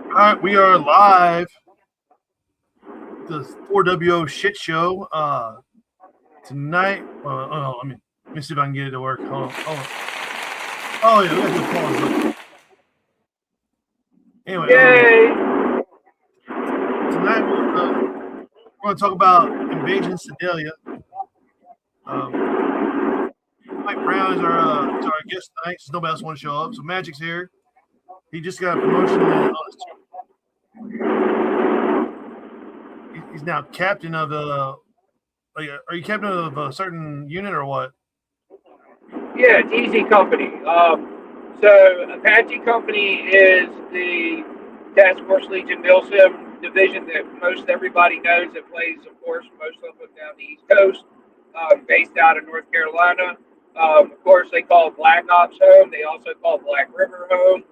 All right, we are live. The 4WO Shit Show. Tonight. Let me see if I can get it to work. Hold on. Oh yeah, we got to pause. Anyway, tonight we're going to talk about invading Sedalia. Mike Brown is our guest tonight. Since nobody else wants to show up, so Magic's here. He just got a promotion. He's now captain of the. Are you captain of a certain unit or what? Yeah, it's Easy Company. So Apache Company is the Task Force Legion Milsim division that most everybody knows that plays, of course, most of them down the East Coast, based out of North Carolina. Of course, they call Black Ops home. They also call Black River home.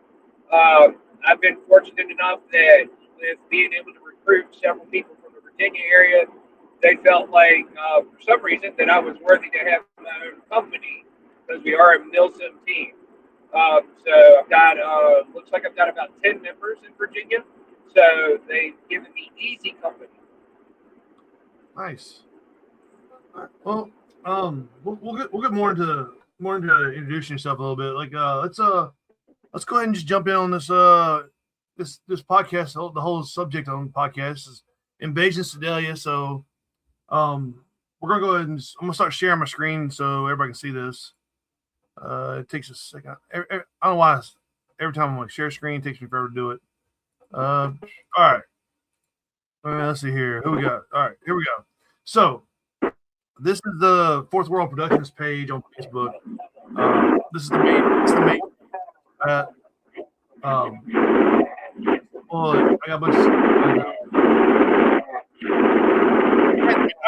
I've been fortunate enough that with being able to recruit several people from the Virginia area, they felt like, for some reason, that I was worthy to have my own company because we are a Milsim team. So I've got, looks like I've got about 10 members in Virginia. So they've given me Easy Company. Nice. Well, we'll get more into introducing yourself a little bit. Like, let's go ahead and just jump in on this this podcast. The whole subject on the podcast is invasion Sedelia. So, we're gonna go ahead and I'm gonna start sharing my screen so everybody can see this. It takes a second. I don't know why. Every time I'm like share screen, it takes me forever to do it. All right. Let's see here. Who we got? All right, here we go. So, this is the Fourth World Productions page on Facebook. This is the main. It's the main. Well, I got a bunch of. I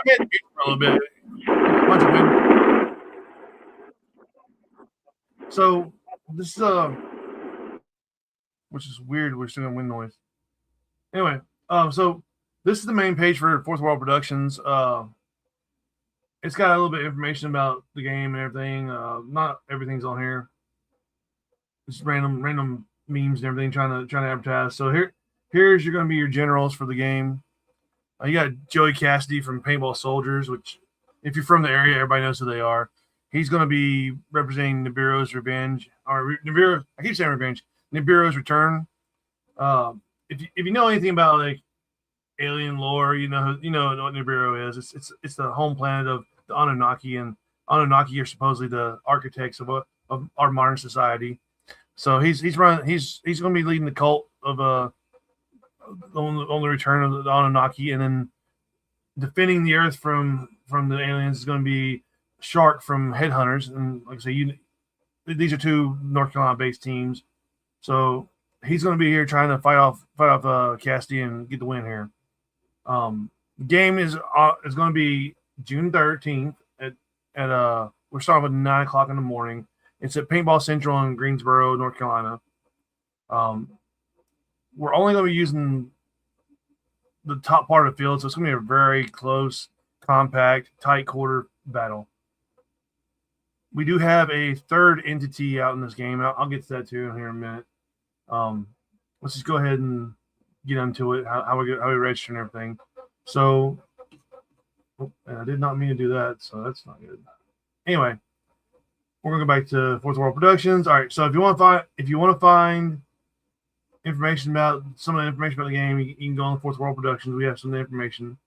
made it for a little bit. A bunch of wind. So this is which is weird. We're still on wind noise. Anyway, so this is the main page for Fourth World Productions. It's got a little bit of information about the game and everything. Not everything's on here. Just random memes and everything trying to advertise. So here's going to be your generals for the game. You got Joey Cassidy from Paintball Soldiers, which if you're from the area, everybody knows who they are. He's going to be representing Nibiru's Revenge, or Nibiru. I keep saying Revenge. Nibiru's Return. If you know anything about like alien lore, you know what Nibiru is. It's the home planet of the Anunnaki, and Anunnaki are supposedly the architects of our modern society. So he's going to be leading the cult of on the return of the Anunnaki, and then defending the Earth from the aliens is going to be Shark from Headhunters, and like I say, these are two North Carolina based teams. So he's going to be here trying to fight off Cassidy and get the win here. The game is going to be June 13th at we're starting at 9 o'clock in the morning. It's at Paintball Central in Greensboro, North Carolina. We're only going to be using the top part of the field, so it's going to be a very close, compact, tight quarter battle. We do have a third entity out in this game. I'll get to that too in here in a minute. Let's just go ahead and get into it. How we register and everything. So, I did not mean to do that, so that's not good. Anyway, we're gonna go back to Fourth World Productions. All right. So if you want to find information about some of the information about the game, you can go on Fourth World Productions. We have some of the information.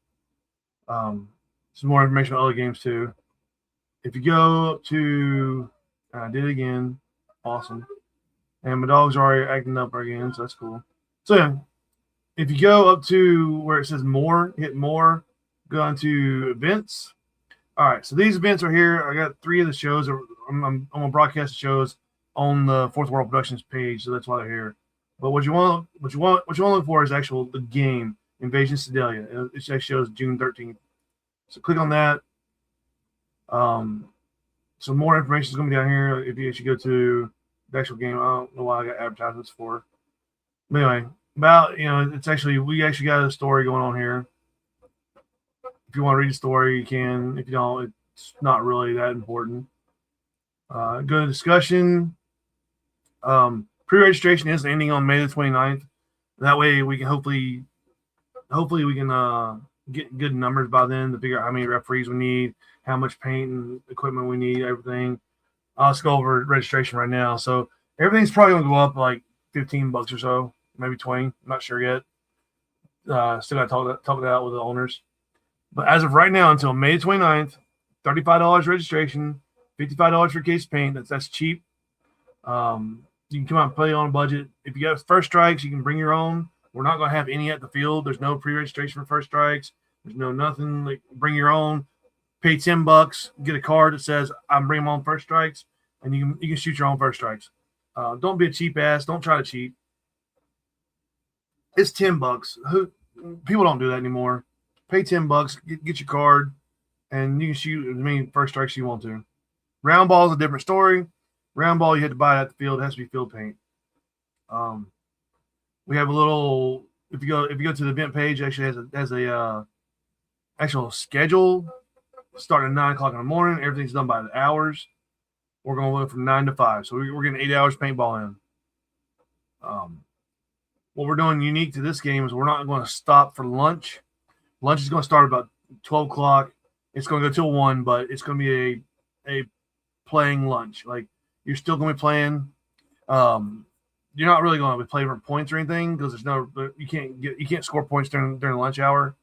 Some more information on other games too. If you go up to, I did it again. Awesome. And my dogs are already acting up again, so that's cool. So yeah, if you go up to where it says more, hit more, go on to events. All right, so these events are here. I got 3 of the shows. I'm gonna broadcast the shows on the Fourth World Productions page, so that's why they're here. But what you want to look for is the game Invasion Sedalia. It actually shows June 13th. So click on that. Some more information is going to be down here. If you actually go to the actual game, I don't know why I got advertisements for. But anyway, we actually got a story going on here. If you want to read the story, you can. If you don't, it's not really that important. Go to discussion. Pre-registration is ending on May the 29th. That way we can hopefully we can get good numbers by then to figure out how many referees we need, how much paint and equipment we need, everything. Let's go over registration right now. So everything's probably gonna go up like $15 or so, maybe 20. I'm not sure yet. Still got to talk that out with the owners. But as of right now, until May 29th, $35 registration, $55 for case paint. That's cheap. You can come out and play on a budget. If you got first strikes, you can bring your own. We're not going to have any at the field. There's no pre-registration for first strikes. There's no nothing. Like, bring your own. Pay $10. Get a card that says I'm bringing my own first strikes, and you can shoot your own first strikes. Don't be a cheap ass. Don't try to cheat. It's $10. People don't do that anymore. Pay $10. Get your card, and you can shoot as many first strikes you want to. Round ball is a different story. Round ball you had to buy it at the field. It has to be field paint. We have a little. If you go to the event page, actually has a actual schedule starting at 9 o'clock in the morning. Everything's done by the hours. We're going to look from 9 to 5, so we're getting 8 hours paintball in. What we're doing unique to this game is we're not going to stop for lunch. Lunch is going to start about 12 o'clock. It's going to go till 1, but it's going to be a playing lunch. Like, you're still going to be playing. You're not really going to be playing for points or anything because you can't score points during the lunch hour,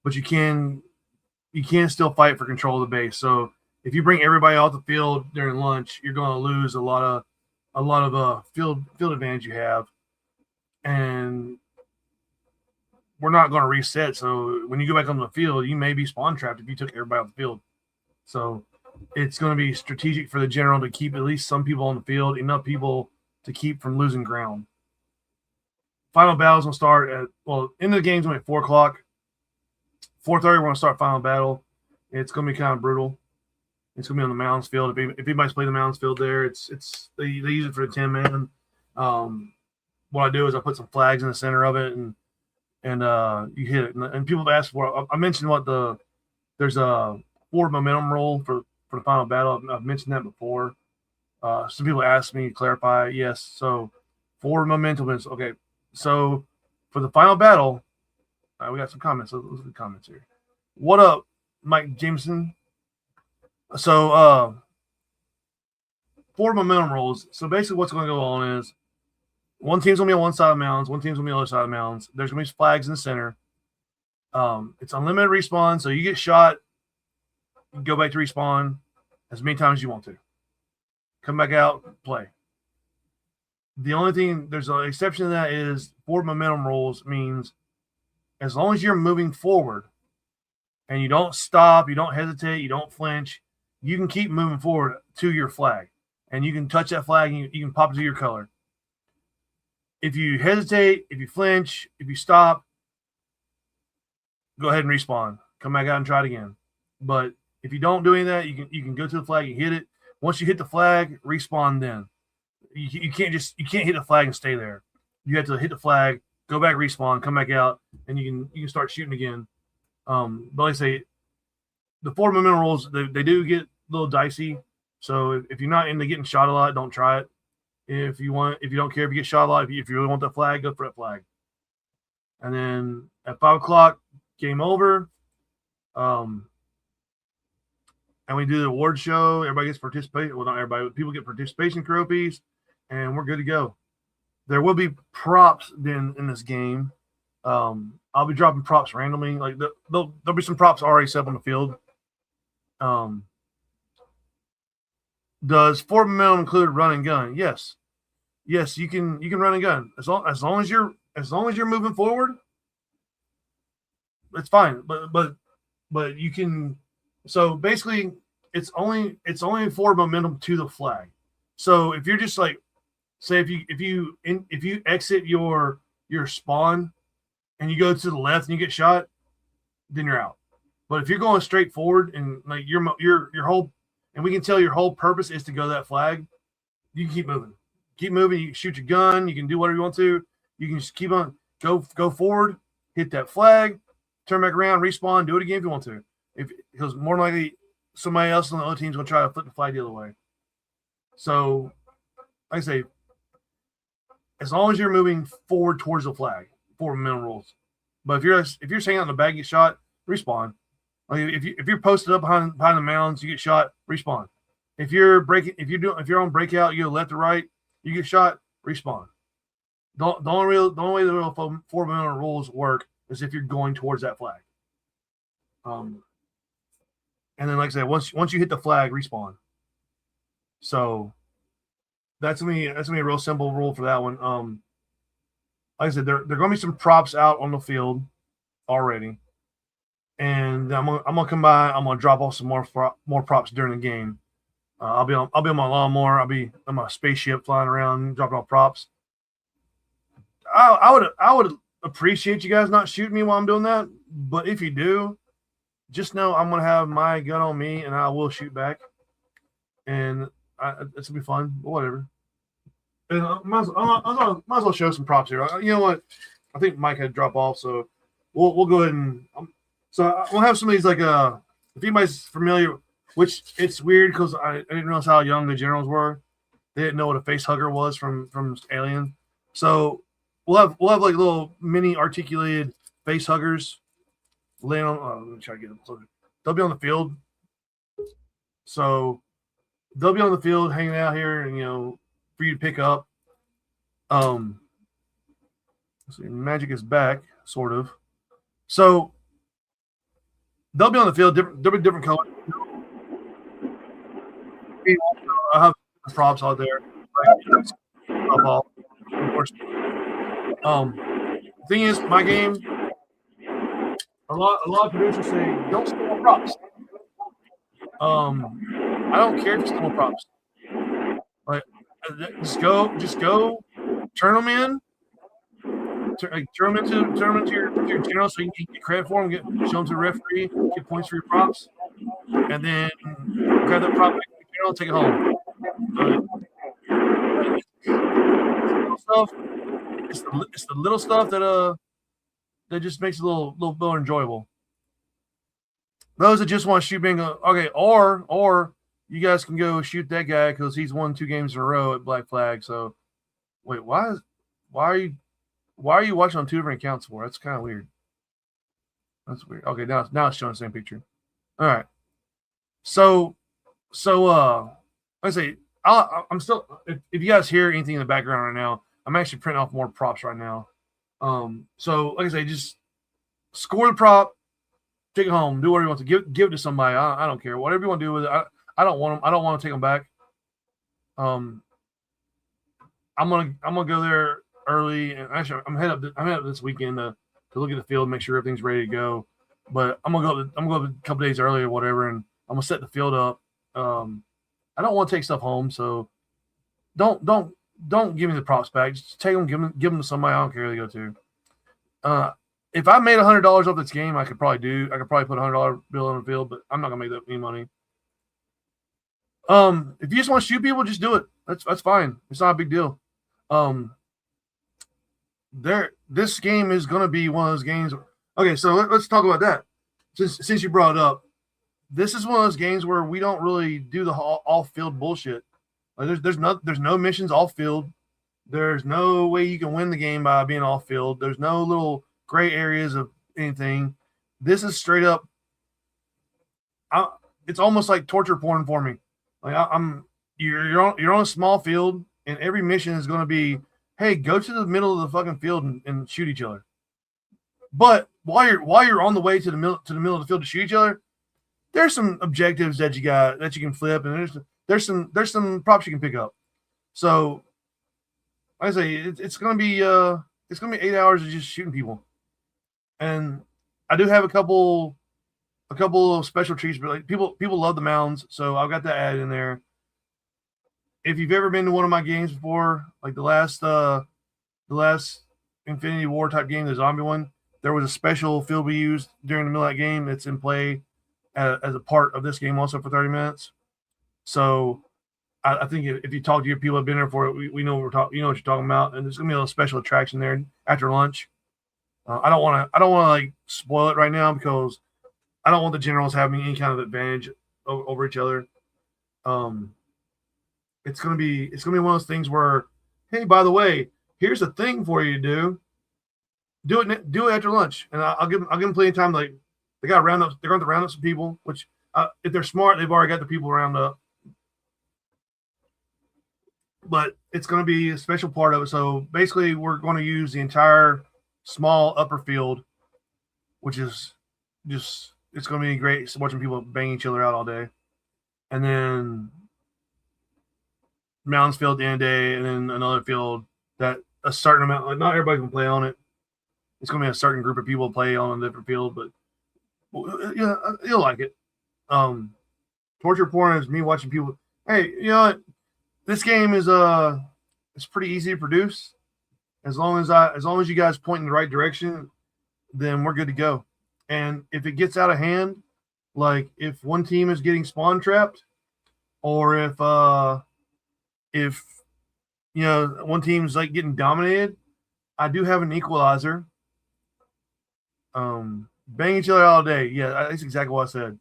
but you can still fight for control of the base. So if you bring everybody off the field during lunch, you're going to lose a lot of field advantage you have, and we're not going to reset. So when you go back on the field, you may be spawn trapped if you took everybody off the field. So it's going to be strategic for the general to keep at least some people on the field, enough people to keep from losing ground. Final battles will start end of the game's going to be 4 o'clock. 4:30, we're going to start final battle. It's going to be kind of brutal. It's going to be on the Mounds field. If anybody's played the Mounds field there, they use it for the 10-man. What I do is I put some flags in the center of it, and you hit it. And people have asked for. I mentioned there's a forward momentum roll for the final battle. I've mentioned that before. Some people asked me to clarify. Yes, so forward momentum is okay. So for the final battle, we got some comments. Let's look at the comments here. What up, Mike Jameson? So forward momentum rolls. So basically what's going to go on is one team's going to be on one side of the mounds, one team's going to be on the other side of the mounds. There's going to be flags in the center. It's unlimited respawn, so you get shot, you go back to respawn as many times as you want to. Come back out, play. The only thing, there's an exception to that, is forward momentum rolls means as long as you're moving forward and you don't stop, you don't hesitate, you don't flinch, you can keep moving forward to your flag. And you can touch that flag and you can pop it to your color. If you hesitate, if you flinch, if you stop, go ahead and respawn. Come back out and try it again. But if you don't do any of that, you can go to the flag and hit it. Once you hit the flag, respawn then. You can't hit the flag and stay there. You have to hit the flag, go back, respawn, come back out, and you can start shooting again. But like I say, the forward momentum rolls, they do get a little dicey. So if you're not into getting shot a lot, don't try it. If you don't care if you get shot a lot, if you really want that flag, go for that flag. And then at 5 o'clock, game over. And we do the award show. Everybody gets participation. Well, not everybody, but people get participation trophies, and we're good to go. There will be props in this game. I'll be dropping props randomly. Like there'll be some props already set up on the field. Does forward momentum include run and gun? Yes, you can run and gun as long as you're moving forward. It's fine, but you can. So basically, it's only forward momentum to the flag. So if you're just like, say if you exit your spawn and you go to the left and you get shot, then you're out. But if you're going straight forward and like your whole, and we can tell your whole purpose is to go to that flag, you can keep moving. Keep moving. You can shoot your gun. You can do whatever you want to. You can just keep on go forward, hit that flag, turn back around, respawn, do it again if you want to. Because more likely somebody else on the other team is going to try to flip the flag the other way. So, like I say, as long as you're moving forward towards the flag, 4 minute rules. But if you're hanging out in the bag, get shot, respawn. Like if you're posted up behind the mounds, you get shot, respawn. If you're on breakout, you go left or right, you get shot, respawn. The only way the real 4 minute rules work is if you're going towards that flag. And then, like I said, once you hit the flag, respawn. So that's gonna be a real simple rule for that one. Like I said, there gonna be some props out on the field already, and I'm gonna come by. I'm gonna drop off some more props during the game. I'll be on my lawnmower. I'll be on my spaceship flying around, dropping off props. I would appreciate you guys not shooting me while I'm doing that, but if you do, just know I'm gonna have my gun on me and I will shoot back, and it's gonna be fun. But whatever. And I might as well show some props here. You know what? I think Mike had to drop off, so we'll go ahead and. So we'll have some of these like if anybody's familiar, which it's weird because I didn't realize how young the generals were. They didn't know what a face hugger was from Alien. So we'll have like little mini articulated face huggers laying on. Let me try to get them. So they'll be on the field. So they'll be on the field hanging out here, and for you to pick up. Let's see, magic is back, sort of. So they'll be on the field, different colors. I have props out there. Of course. The thing is, my game, a lot of producers say don't steal props. I don't care if you steal props. Like, just go, turn them in, turn them into your general so you can get credit for them, show them to the referee, get points for your props, and then grab that prop, general, take it home. It's the little stuff that just makes it a little more enjoyable. Those that just want to shoot bingo, okay, or you guys can go shoot that guy because he's won 2 games in a row at Black Flag. So, wait, why are you watching on 2 different accounts for? That's kind of weird. That's weird. Okay, now it's showing the same picture. All right. So, like I say, I'm still. If you guys hear anything in the background right now, I'm actually printing off more props right now. So like I say, just score the prop, take it home, do whatever you want to give it to somebody. I don't care. Whatever you want to do with it. I don't want them. I don't want to take them back. I'm gonna go there early, and actually I'm headed up this weekend to look at the field, make sure everything's ready to go. But I'm gonna go a couple days early or whatever, and I'm gonna set the field up. I don't want to take stuff home, so don't give me the props back. Just take them, give them to somebody. I don't care who they go to. If I made $100 off this game, I could probably put a $100 bill on the field, but I'm not gonna make that any money. If you just want to shoot people, just do it. That's fine. It's not a big deal. This game is gonna be one of those games. Okay, so let's talk about that. Since you brought it up, this is one of those games where we don't really do the off field bullshit. Like there's no missions off field. There's no way you can win the game by being off field. There's no little gray areas of anything. This is straight up. It's almost like torture porn for me. Like you're on a small field, and every mission is going to be, hey, go to the middle of the fucking field and shoot each other. But while you're on the way to the middle of the field to shoot each other, there's some objectives that you can flip, and there's some props you can pick up. So, like I say, it's gonna be 8 hours of just shooting people, and I do have a couple of special treats, but like people love the mounds, so I've got that added in there. If you've ever been to one of my games before, like the last Infinity War type game, the zombie one, there was a special field we used during the middle of that game that's in play as a part of this game also for 30 minutes. So I think if you talk to your people who have been there for it, we know what what you're talking about, and there's gonna be a little special attraction there after lunch. I don't want to like spoil it right now because I don't want the generals having any kind of advantage over each other. It's gonna be one of those things where, hey, by the way, here's a thing for you to do. do it after lunch, and I'll give them plenty of time. Like they got to round up. They're going to round up some people, which if they're smart, they've already got the people round up. But it's going to be a special part of it. So basically, we're going to use the entire small upper field, which is just it's going to be great watching people bang each other out all day, and then mountains field at the end of the day, and then another field that a certain amount, like not everybody can play on it. It's going to be a certain group of people play on a different field, but yeah, you'll like it. Torture porn is me watching people. Hey, you know what? This game is it's pretty easy to produce. As long as you guys point in the right direction, then we're good to go. And if it gets out of hand, like if one team is getting spawn trapped, or if you know one team's like getting dominated, I do have an equalizer. Bang each other all day. Yeah, that's exactly what I said.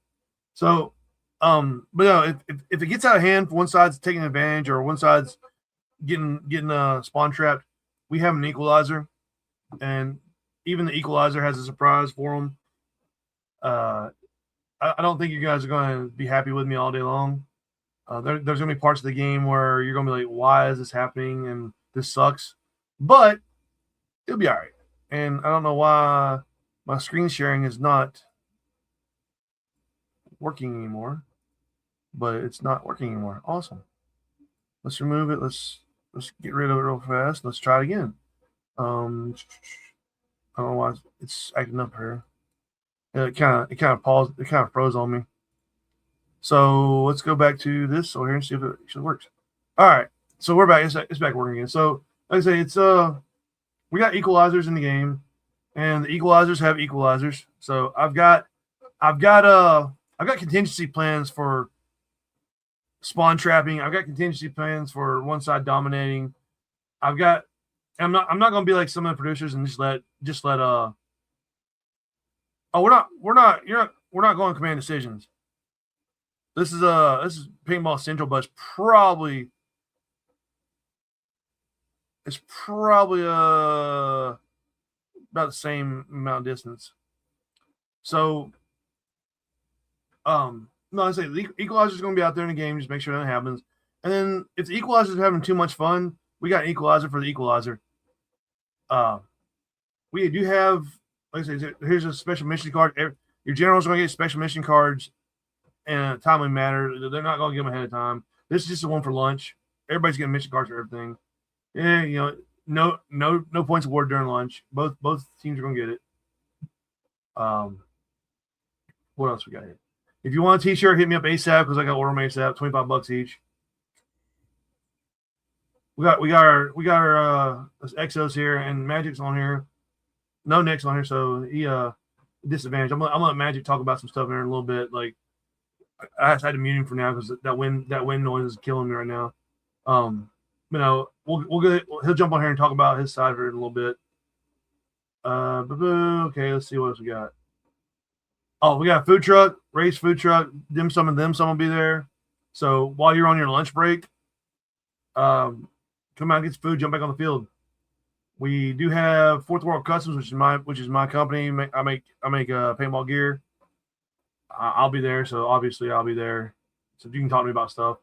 So, but no, if it gets out of hand, one side's taking advantage or one side's getting spawn trapped, we have an equalizer, and even the equalizer has a surprise for them. I don't think you guys are going to be happy with me all day long. There's going to be parts of the game where you're going to be like, why is this happening? And this sucks. But it'll be all right. And I don't know why my screen sharing is not working anymore. But it's not working anymore. Awesome. Let's remove it. Let's get rid of it real fast. Let's try it again. I don't know why it's acting up here. It kind of paused. It kind of froze on me. So let's go back to this over here and see if it actually works. All right. So we're back. It's back working again. So like I say, it's we got equalizers in the game, and the equalizers have equalizers. So I've got contingency plans for spawn trapping. I've got contingency plans for one side dominating. I'm not going to be like some of the producers and just let we're not going to command decisions. This is Paintball Central, but it's probably about the same amount of distance. So no, I say the equalizer is going to be out there in the game. Just make sure that happens. And then if the equalizer is having too much fun, we got an equalizer for the equalizer. We do have, like I say, here's a special mission card. Your generals are going to get special mission cards in a timely manner. They're not going to give them ahead of time. This is just the one for lunch. Everybody's getting mission cards for everything. Yeah, you know, no points awarded during lunch. Both teams are going to get it. What else we got here? If you want a t-shirt, hit me up ASAP because I got to order them ASAP. $25 each. We got our Exos here, and Magic's on here. No, Nick's on here, so he disadvantaged. I'm gonna let Magic talk about some stuff here in a little bit. Like I had to mute him for now because that wind noise is killing me right now. You know, he'll jump on here and talk about his side of it in a little bit. Okay, let's see what else we got. Oh, we got a food truck, race food truck, dim sum and them some will be there. So while you're on your lunch break, come out and get some food, jump back on the field. We do have Fourth World Customs, which is my company. I make paintball gear. I'll be there, so obviously I'll be there. So you can talk to me about stuff.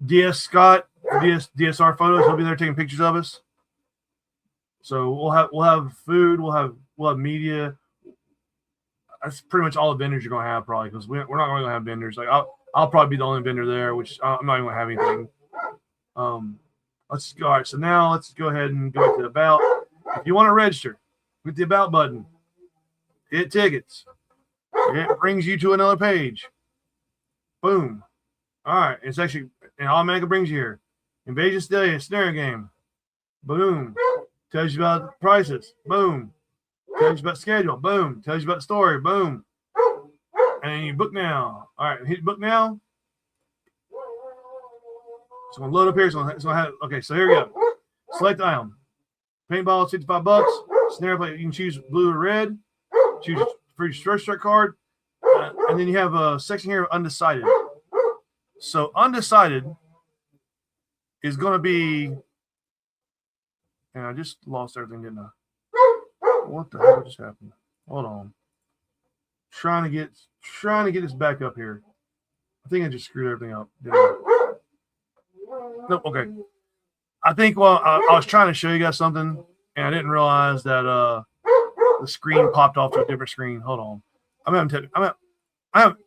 DS Scott, DSR photos, he'll be there taking pictures of us. So we'll have food, we'll have media. That's pretty much all the vendors you're gonna have probably because we're not going to have vendors. Like I'll probably be the only vendor there, which I'm not even gonna have anything. Let's go. All right, so now let's go ahead and go to the about. If you want to register, hit the about button. Hit tickets. It brings you to another page. Boom. All right, it's actually and automatically brings you here. Invading Sedalia scenario game. Boom. Tells you about the prices. Boom. Tells you about the schedule. Boom. Tells you about the story. Boom. And you book now. All right, hit book now. It's going to load up here. It's going to have, okay, so here we go. Select item. Paintball, $55. Scenario play, you can choose blue or red. Choose for your first start card. And then you have a section here of undecided. So undecided is going to be, and I just lost everything, didn't I? What the hell just happened? Hold on. Trying to get this back up here. I think I just screwed everything up. Nope. Okay. I think I was trying to show you guys something, and I didn't realize that the screen popped off to a different screen. Hold on. I'm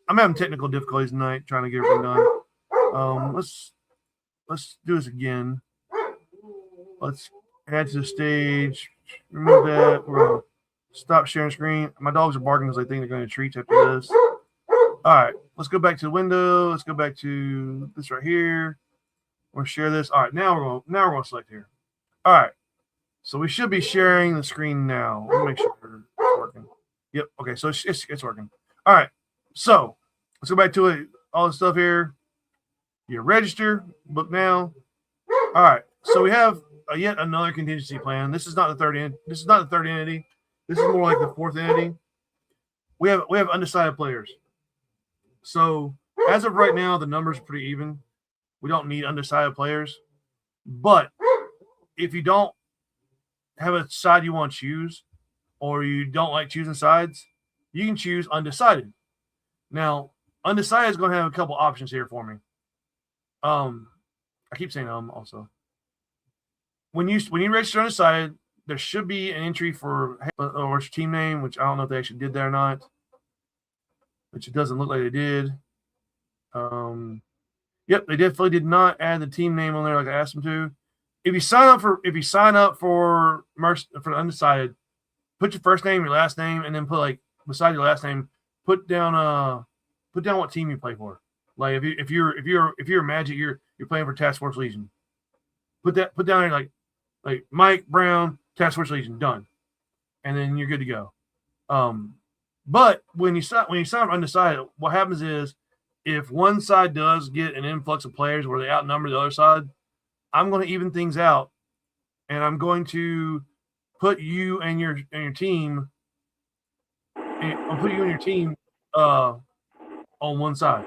having technical difficulties tonight trying to get everything done. Let's do this again. Let's add to the stage. Remove that. We're gonna stop sharing screen. My dogs are barking because I think they're going to treats after this. All right, let's go back to the window. Let's go back to this right here. We'll share this. All right, now we're going to select here. All right, so we should be sharing the screen now. Let me make sure it's working. Yep. Okay, so it's working. All right, so let's go back to it. All the stuff here. You register, book now. All right, so we have yet another contingency plan. This is not the third entity. This is more like the fourth entity. We have undecided players. So as of right now, the numbers are pretty even. We don't need undecided players. But if you don't have a side you want to choose, or you don't like choosing sides, you can choose undecided. Now, undecided is going to have a couple options here for me. I keep saying also. When you register undecided, there should be an entry for or team name, which I don't know if they actually did that or not. Which it doesn't look like they did. Yep, they definitely did not add the team name on there like I asked them to. If you sign up for the undecided, put your first name, your last name, and then put like beside your last name, put down what team you play for. Like if you're Magic, you're playing for Task Force Legion. Put down there like Mike Brown, Task Force Legion, done, and then you're good to go. But when you sign up undecided, what happens is if one side does get an influx of players where they outnumber the other side, I'm going to even things out, and I'm going to put you and your team. I'll put you and your team on one side.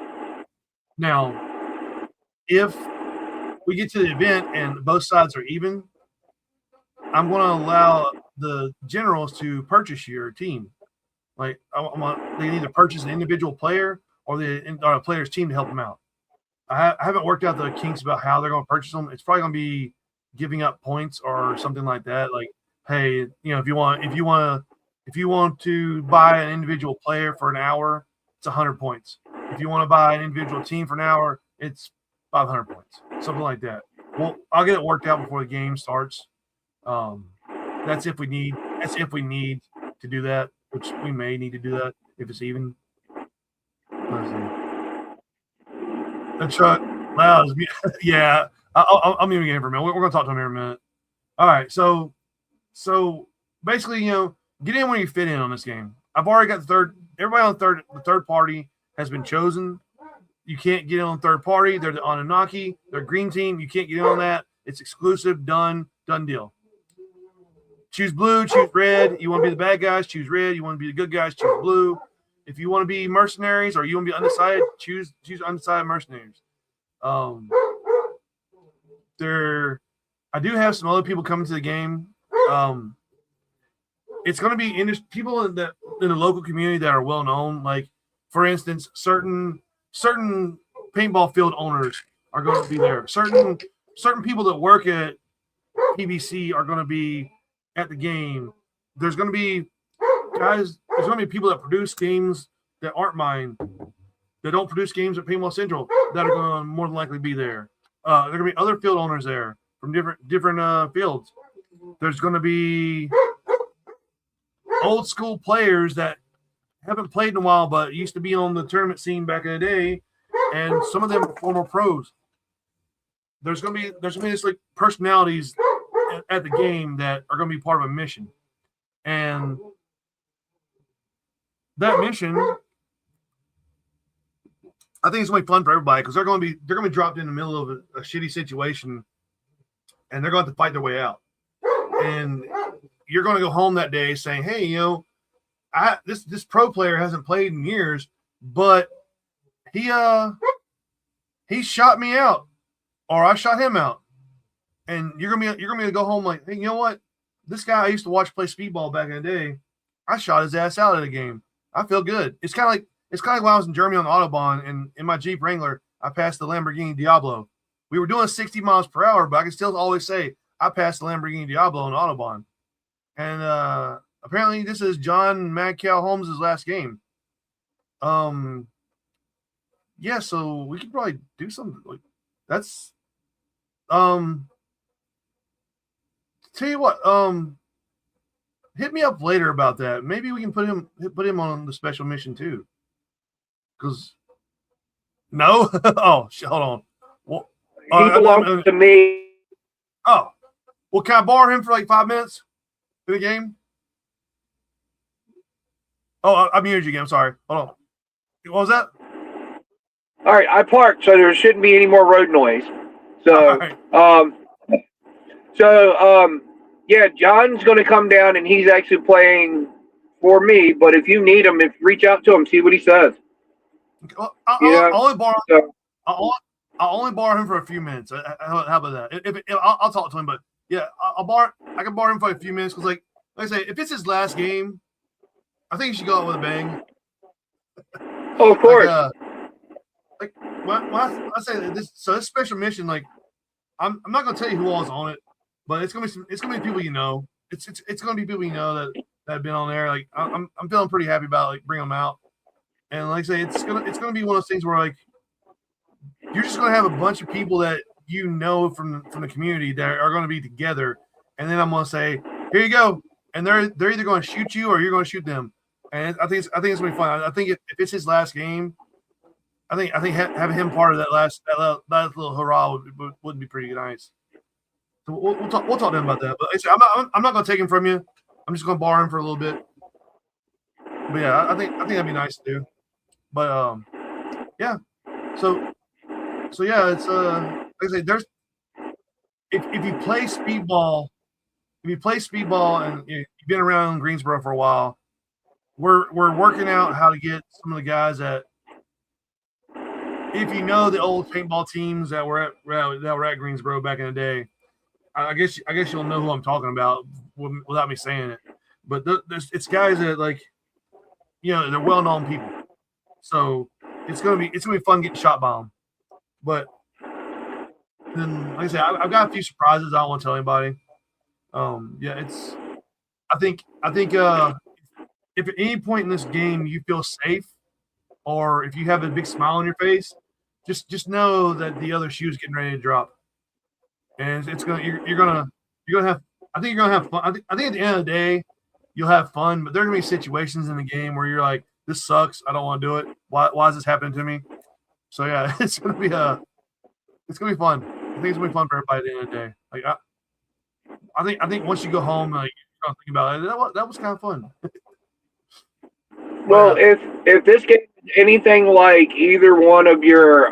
Now, if we get to the event and both sides are even, I'm going to allow the generals to purchase your team. Like they either purchase an individual player or a player's team to help them out. I haven't worked out the kinks about how they're going to purchase them. It's probably going to be giving up points or something like that. Like, hey, if you want to buy an individual player for an hour, it's 100 points. If you want to buy an individual team for an hour, it's 500 points, something like that. Well, I'll get it worked out before the game starts. That's if we need to do that, which we may need to do that if it's even. Let's see. That truck, loud. Yeah, I'll mute again for a minute. We're going to talk to him here in a minute. All right, so basically, get in when you fit in on this game. I've already got everybody on the third party has been chosen. You can't get in on third party. They're the Anunnaki. They're green team. You can't get in on that. It's exclusive. Done deal. Choose blue, choose red. You want to be the bad guys, choose red. You want to be the good guys, choose blue. If you want to be mercenaries or you want to be undecided, choose undecided mercenaries. I do have some other people coming to the game. It's going to be people in the local community that are well known. Like, for instance, certain paintball field owners are going to be there. Certain people that work at PBC are going to be at the game. There's going to be people that produce games that aren't mine, that don't produce games at Paintball Central, that are going to more than likely be there. There are going to be other field owners there from different fields. There's going to be old school players that haven't played in a while, but used to be on the tournament scene back in the day, and some of them are former pros. There's going to be this like personalities at the game that are going to be part of a mission, and that mission, I think it's going to be fun for everybody because they're going to be dropped in the middle of a shitty situation, and they're going to have to fight their way out. And you're going to go home that day saying, "Hey, this pro player hasn't played in years, but he shot me out, or I shot him out." And you're gonna go home like, "Hey, you know what? this guy I used to watch play speedball back in the day, I shot his ass out at a game. I feel good. It's kind of like when I was in Germany on the Autobahn, and in my Jeep Wrangler, I passed the Lamborghini Diablo. We were doing 60 miles per hour, but I can still always say I passed the Lamborghini Diablo on the Autobahn. And apparently, this is John Mad Cow Holmes' last game. Yeah, so we could probably do something like that's. Tell you what, hit me up later about that. Maybe we can put him on the special mission too. Because no, oh, hold on. Well, He belongs to me. Oh, well, can I borrow him for like 5 minutes in the game? Oh, I muted you again. I'm sorry. Hold on. What was that? All right, I parked, so there shouldn't be any more road noise. So, right. Yeah, John's going to come down, and he's actually playing for me. But if you need him, reach out to him, see what he says. Well, I'll only borrow him for a few minutes. How about that? I'll talk to him, but yeah, I can borrow him for a few minutes because, like I say, if it's his last game, I think he should go out with a bang. Oh, of course. When I say this, so this special mission, like I'm not gonna tell you who all's on it, but it's gonna be people you know. It's gonna be people you know that have been on there. Like I'm feeling pretty happy about like bringing them out. And like I say, it's gonna be one of those things where like you're just gonna have a bunch of people that you know from the community that are gonna be together, and then I'm gonna say, here you go, and they're either gonna shoot you or you're gonna shoot them. And I think it's gonna be fun. I think if it's his last game, I think having him part of that last little hurrah would be pretty nice. So we'll talk to him about that. But I'm not gonna take him from you. I'm just gonna borrow him for a little bit. But yeah, I think that'd be nice to do. But yeah. So yeah, it's like I say, there's if you play speedball, and you've been around Greensboro for a while, we're working out how to get some of the guys that, if you know the old paintball teams that were at Greensboro back in the day, I guess you'll know who I'm talking about without me saying it. But it's guys that, like, you know, they're well-known people. So it's gonna be fun getting shot by them. But then, like I said, I've got a few surprises I don't want to tell anybody. Yeah, I think if at any point in this game you feel safe, or if you have a big smile on your face, just know that the other shoe's getting ready to drop, and you're gonna have. I think you're gonna have fun. I think at the end of the day, you'll have fun, but there are gonna be situations in the game where you're like, "This sucks. I don't want to do it. Why is this happening to me?" So yeah, it's gonna be fun. I think it's gonna be fun for everybody at the end of the day. Like I think once you go home, like you're gonna think about it. That was kind of fun. Well, if this game is anything like either one of your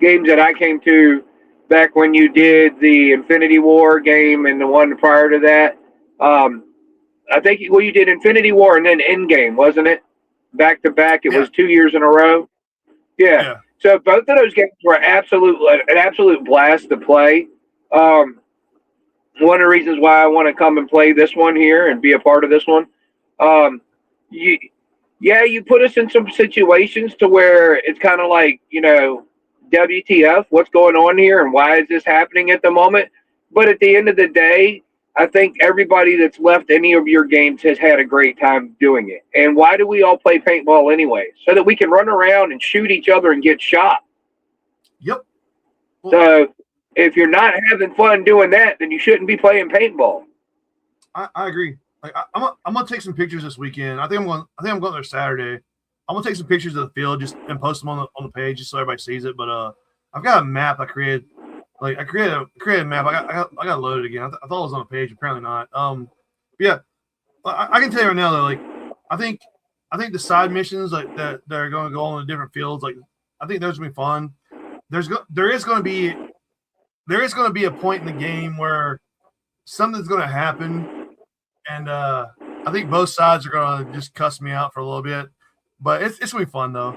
games that I came to back when you did the Infinity War game and the one prior to that, I think you did Infinity War and then Endgame, wasn't it? Back to back, it was 2 years in a row. Yeah. So both of those games were an absolute blast to play. One of the reasons why I want to come and play this one here and be a part of this one. You put us in some situations to where it's kind of like, you know, WTF, what's going on here and why is this happening at the moment? But at the end of the day, I think everybody that's left any of your games has had a great time doing it. And why do we all play paintball anyway? So that we can run around and shoot each other and get shot. Yep. So if you're not having fun doing that, then you shouldn't be playing paintball. I agree. Like I'm gonna take some pictures this weekend. I think I'm going there Saturday. I'm gonna take some pictures of the field and post them on the page just so everybody sees it. But I've got a map I created. Like I created a map. I got loaded again. I thought it was on the page. Apparently not. Yeah. I can tell you right now though. Like I think the side missions like that are going to go on the different fields. Like I think those will be fun. There is going to be a point in the game where something's going to happen, and I think both sides are going to just cuss me out for a little bit. But it's going to be fun though.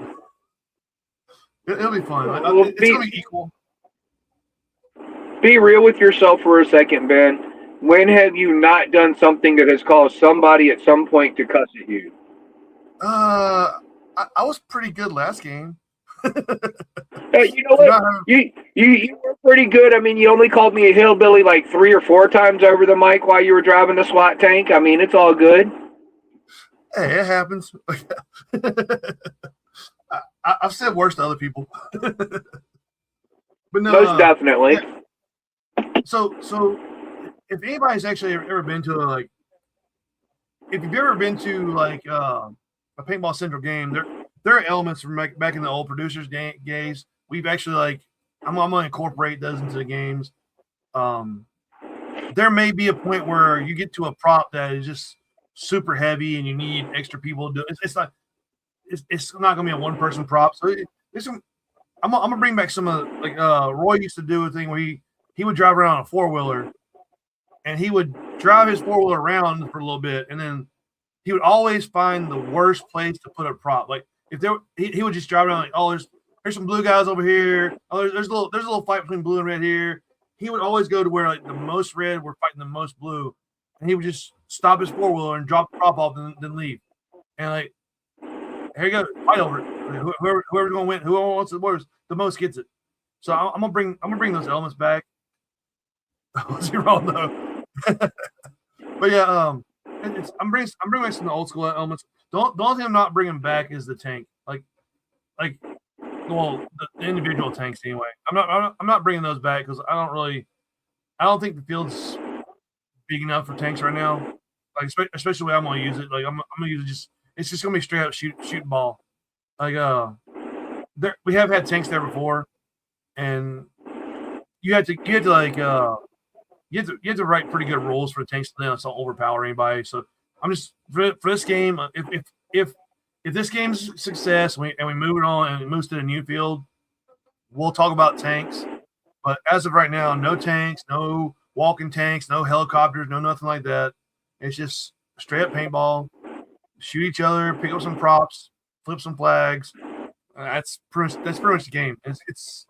It'll be fun. Like, it's going to be equal. Be real with yourself for a second, Ben. When have you not done something that has caused somebody at some point to cuss at you? I was pretty good last game. You know Do what? not have, You were pretty good. I mean, you only called me a hillbilly like 3 or 4 times over the mic while you were driving the SWAT tank. I mean, it's all good. hey, it happens. I've said worse to other people. But no, Most definitely. yeah. So if anybody's actually ever been to if you've ever been to a Paintball Central game, there are elements from back in the old producers days. We've actually I'm gonna incorporate those into the games. There may be a point where you get to a prop that is just super heavy and you need extra people to do it. It's not gonna be a one person prop. So I'm gonna bring back some of Roy used to do a thing where he would drive around on a 4-wheeler and he would drive his 4-wheeler around for a little bit, and then he would always find the worst place to put a prop. Like if he would just drive around there's some blue guys over here. Oh, there's a little fight between blue and red here. He would always go to where the most red were fighting the most blue, and he would just stop his 4-wheeler and drop the prop off and then leave. And here you go, fight over it. Whoever's gonna win, whoever wants the most gets it. So I'm gonna bring those elements back. Was he wrong though? But yeah, I'm bringing back some old school elements. The only thing I'm not bringing back is the tank. The individual tanks anyway. I'm not bringing those back because I don't think the field's big enough for tanks right now. Especially the way I'm gonna use it. I'm gonna use it it's just gonna be straight up shoot ball. We have had tanks there before, and you have to write pretty good rules for the tanks so they don't overpower anybody. So I'm just for this game. If this game's a success and we move it on and it moves to the new field, we'll talk about tanks. But as of right now, no tanks, no walking tanks, no helicopters, no nothing like that. It's just straight up paintball. Shoot each other, pick up some props, flip some flags. That's pretty much the game. It's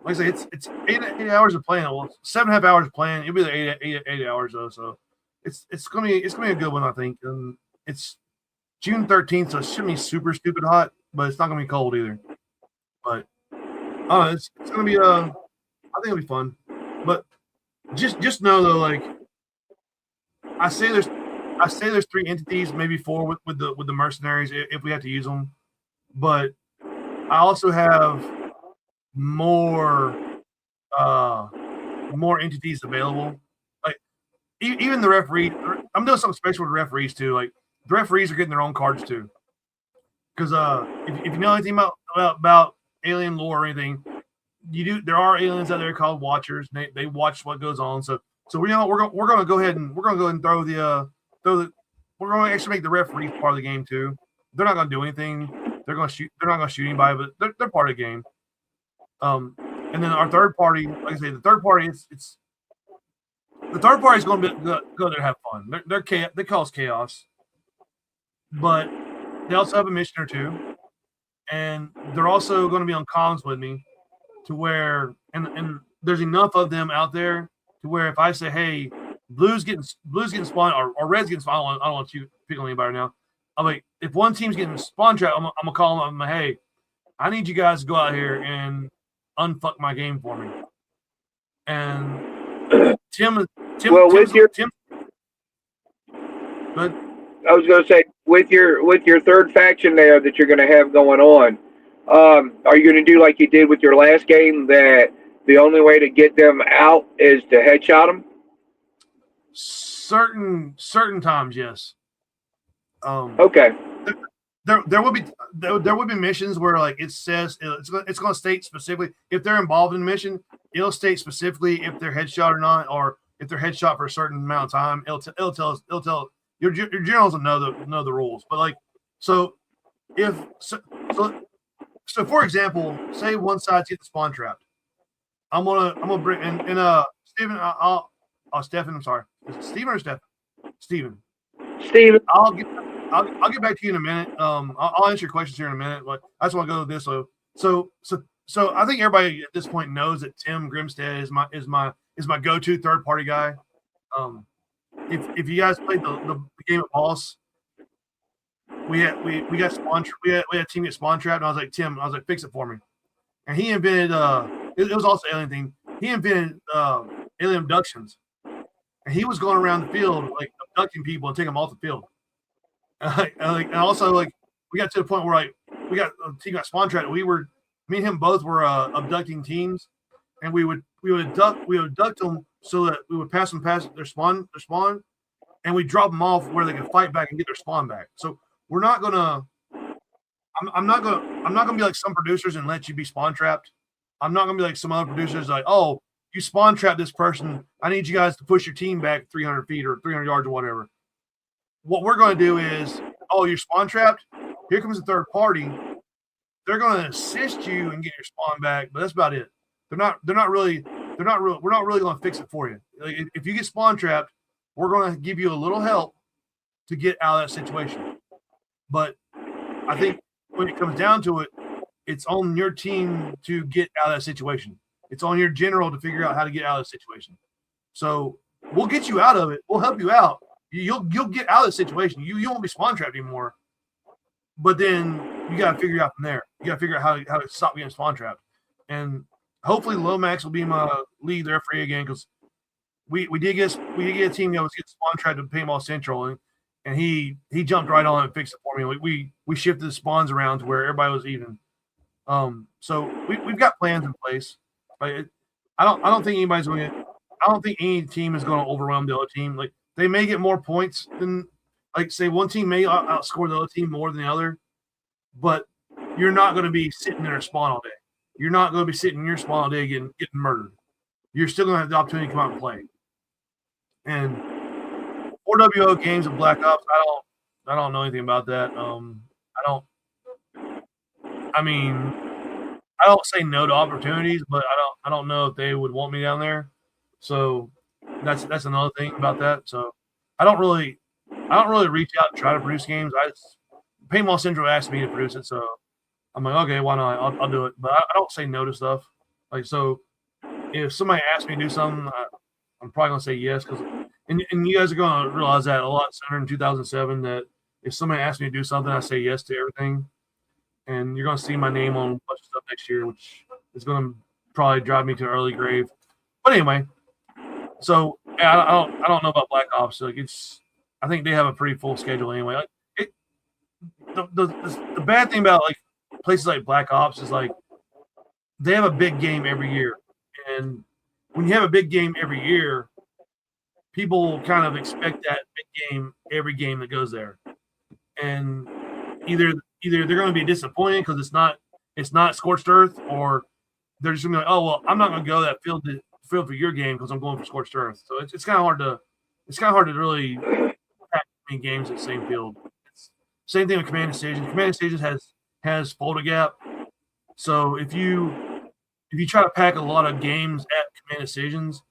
like I say, it's 8 hours of playing. Well, 7.5 hours of playing. It'll be like 8 hours though. So it's gonna be a good one, I think. And it's June 13th, so it shouldn't be super stupid hot, but it's not gonna be cold either. But it's gonna be I think it'll be fun. But just know though, I say there's 3 entities, maybe 4 with the mercenaries if we have to use them. But I also have more entities available. Even the referee, I'm doing something special with the referees too. The referees are getting their own cards too. Because if you know anything about alien lore or anything, there are aliens out there called Watchers. And they watch what goes on. So we're gonna go ahead and throw we're gonna actually make the referees part of the game too. They're not gonna do anything. They're not gonna shoot anybody, but they're part of the game. And then our third party, like I say, the third party is going to go there to have fun. They cause chaos, but they also have a mission or two, and they're also going to be on comms with me, to where and there's enough of them out there to where if I say, hey, blue's getting spawned or red's getting spawned, I don't want you to pick on anybody now. I'm like, if one team's getting spawn trapped, I'm gonna call them. I'm like, hey, I need you guys to go out here and unfuck my game for me. And Tim. Well, Tim. But I was going to say with your third faction there that you're going to have going on, are you going to do like you did with your last game, that the only way to get them out is to headshot them? Certain times, yes. Okay. There will be missions where it says it's going to state specifically if they're involved in the mission. It'll state specifically if they're headshot or not, or if they're headshot for a certain amount of time. It'll tell your generals will know the rules. But so for example, say one side's getting spawn trapped. I'm gonna bring in Stephen. Stephen. I'm sorry, Stephen or Stephen? Stephen. I'll get back to you in a minute. I'll answer your questions here in a minute, but I just want to go to this. So I think everybody at this point knows that Tim Grimstead is my go-to third-party guy. If you guys played the game at Boss, we got spawn. We had a team get spawn trapped, and I was like, Tim, I was like, fix it for me. And he invented it was also alien thing. He invented alien abductions, and he was going around the field like abducting people and taking them off the field. And also like we got to the point where like we got a team got spawn trapped. Me and him both were abducting teams, and we would abduct them so that we would pass them past their spawn, and we drop them off where they can fight back and get their spawn back. So we're not gonna. I'm not gonna be like some producers and let you be spawn trapped. I'm not gonna be like some other producers like, oh, you spawn trapped this person. I need you guys to push your team back 300 feet or 300 yards or whatever. What we're gonna do is, oh, you're spawn trapped. Here comes a third party. They're gonna assist you and get your spawn back, but that's about it. We're not really gonna fix it for you. Like, if you get spawn trapped, we're gonna give you a little help to get out of that situation. But I think when it comes down to it, it's on your team to get out of that situation. It's on your general to figure out how to get out of the situation. So we'll get you out of it. We'll help you out. You'll get out of the situation. You won't be spawn trapped anymore. But then you got to figure it out from there. You got to figure out how to stop getting spawn trapped. And hopefully Lomax will be my lead referee again, because we did get a team that was getting spawn trapped to Paintball Central, and he jumped right on it and fixed it for me. We shifted the spawns around to where everybody was even. So we've got plans in place. Like, I don't think anybody's going to. I don't think any team is going to overwhelm the other team. Like, they may get more points than, like, say one team may outscore the other team more than the other, but you're not going to be sitting in their spawn all day. You're not going to be sitting in your spawn all day getting murdered. You're still going to have the opportunity to come out and play. And 4WO games of Black Ops, I don't know anything about that. I don't say no to opportunities, but I don't know if they would want me down there. So that's another thing about that. So I don't really reach out and try to produce games. Paintball Central asked me to produce it, so I'm like, okay, why not? I'll do it. But I don't say no to stuff. Like, so if somebody asks me to do something, I'm probably gonna say yes, because and you guys are gonna realize that a lot sooner in 2007, that if somebody asks me to do something, I say yes to everything. And you're gonna see my name on a bunch of stuff next year, which is gonna probably drive me to an early grave. But anyway, so yeah, I don't know about Black Ops. Like, I think they have a pretty full schedule anyway. Like, the bad thing about like places like Black Ops is like they have a big game every year, and when you have a big game every year, people kind of expect that big game every game that goes there, and either they're going to be disappointed because it's not scorched earth, or they're just going to be like, oh well, I'm not going to go that field for your game because I'm going for scorched earth. So it's kind of hard to really pack many games at the same field. It's same thing with Command Decisions. Command Decisions has Folder Gap. So if you try to pack a lot of games at Command Decisions,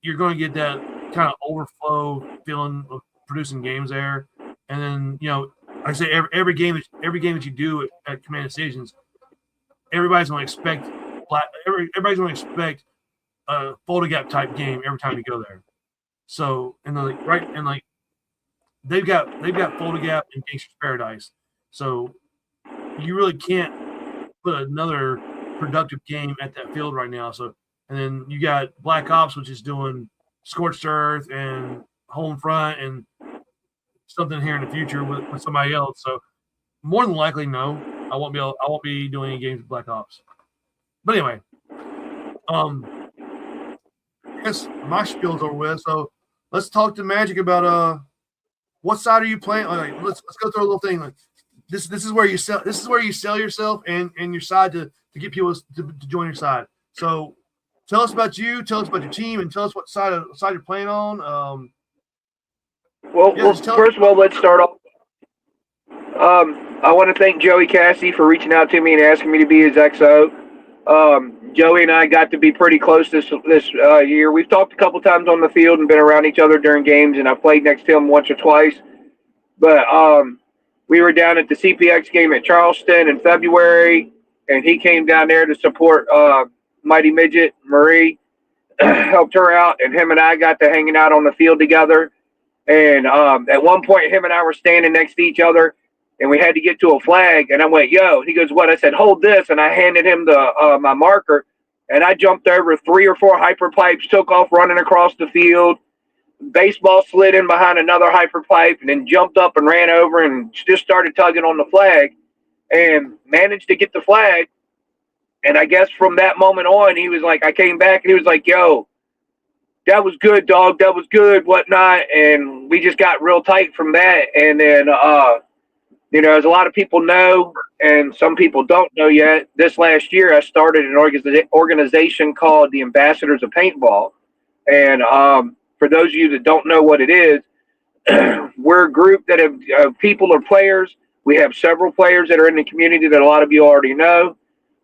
you're going to get that kind of overflow feeling of producing games there. And then, you know, I say every game that you do at Command Decisions, everybody's going to expect a Folder Gap type game every time you go there. So, and they've got Folder Gap and Gangster's Paradise. So you really can't put another productive game at that field right now. So, and then you got Black Ops, which is doing Scorched Earth and Home Front and something here in the future with somebody else. So more than likely, no, I won't be doing any games with Black Ops. But anyway, I guess my spiel's over with. So let's talk to Magic about what side are you playing? Like, let's go through a little thing. Like, this is where you sell. This is where you sell yourself and your side to get people to join your side. So tell us about you. Tell us about your team, and tell us what side you're playing on. First of all, let's start off. I want to thank Joey Cassie for reaching out to me and asking me to be his XO. Joey and I got to be pretty close this year. We've talked a couple times on the field and been around each other during games, and I've played next to him once or twice. But we were down at the CPX game at Charleston in February, and he came down there to support Mighty Midget Marie. helped her out, and him and I got to hanging out on the field together. And at one point, him and I were standing next to each other, and we had to get to a flag. And I went, "Yo!" He goes, "What?" I said, "Hold this," and I handed him the my marker. And I jumped over 3 or 4 hyper pipes, took off running across the field. Baseball slid in behind another hyper pipe, and then jumped up and ran over and just started tugging on the flag, and managed to get the flag. And I guess from that moment on, he was like, I came back and he was like, "Yo, that was good, dog. That was good, whatnot." And we just got real tight from that. And then, as a lot of people know, and some people don't know yet, this last year I started an organization called the Ambassadors of Paintball. And for those of you that don't know what it is, we're a group that have people or players. We have several players that are in the community that a lot of you already know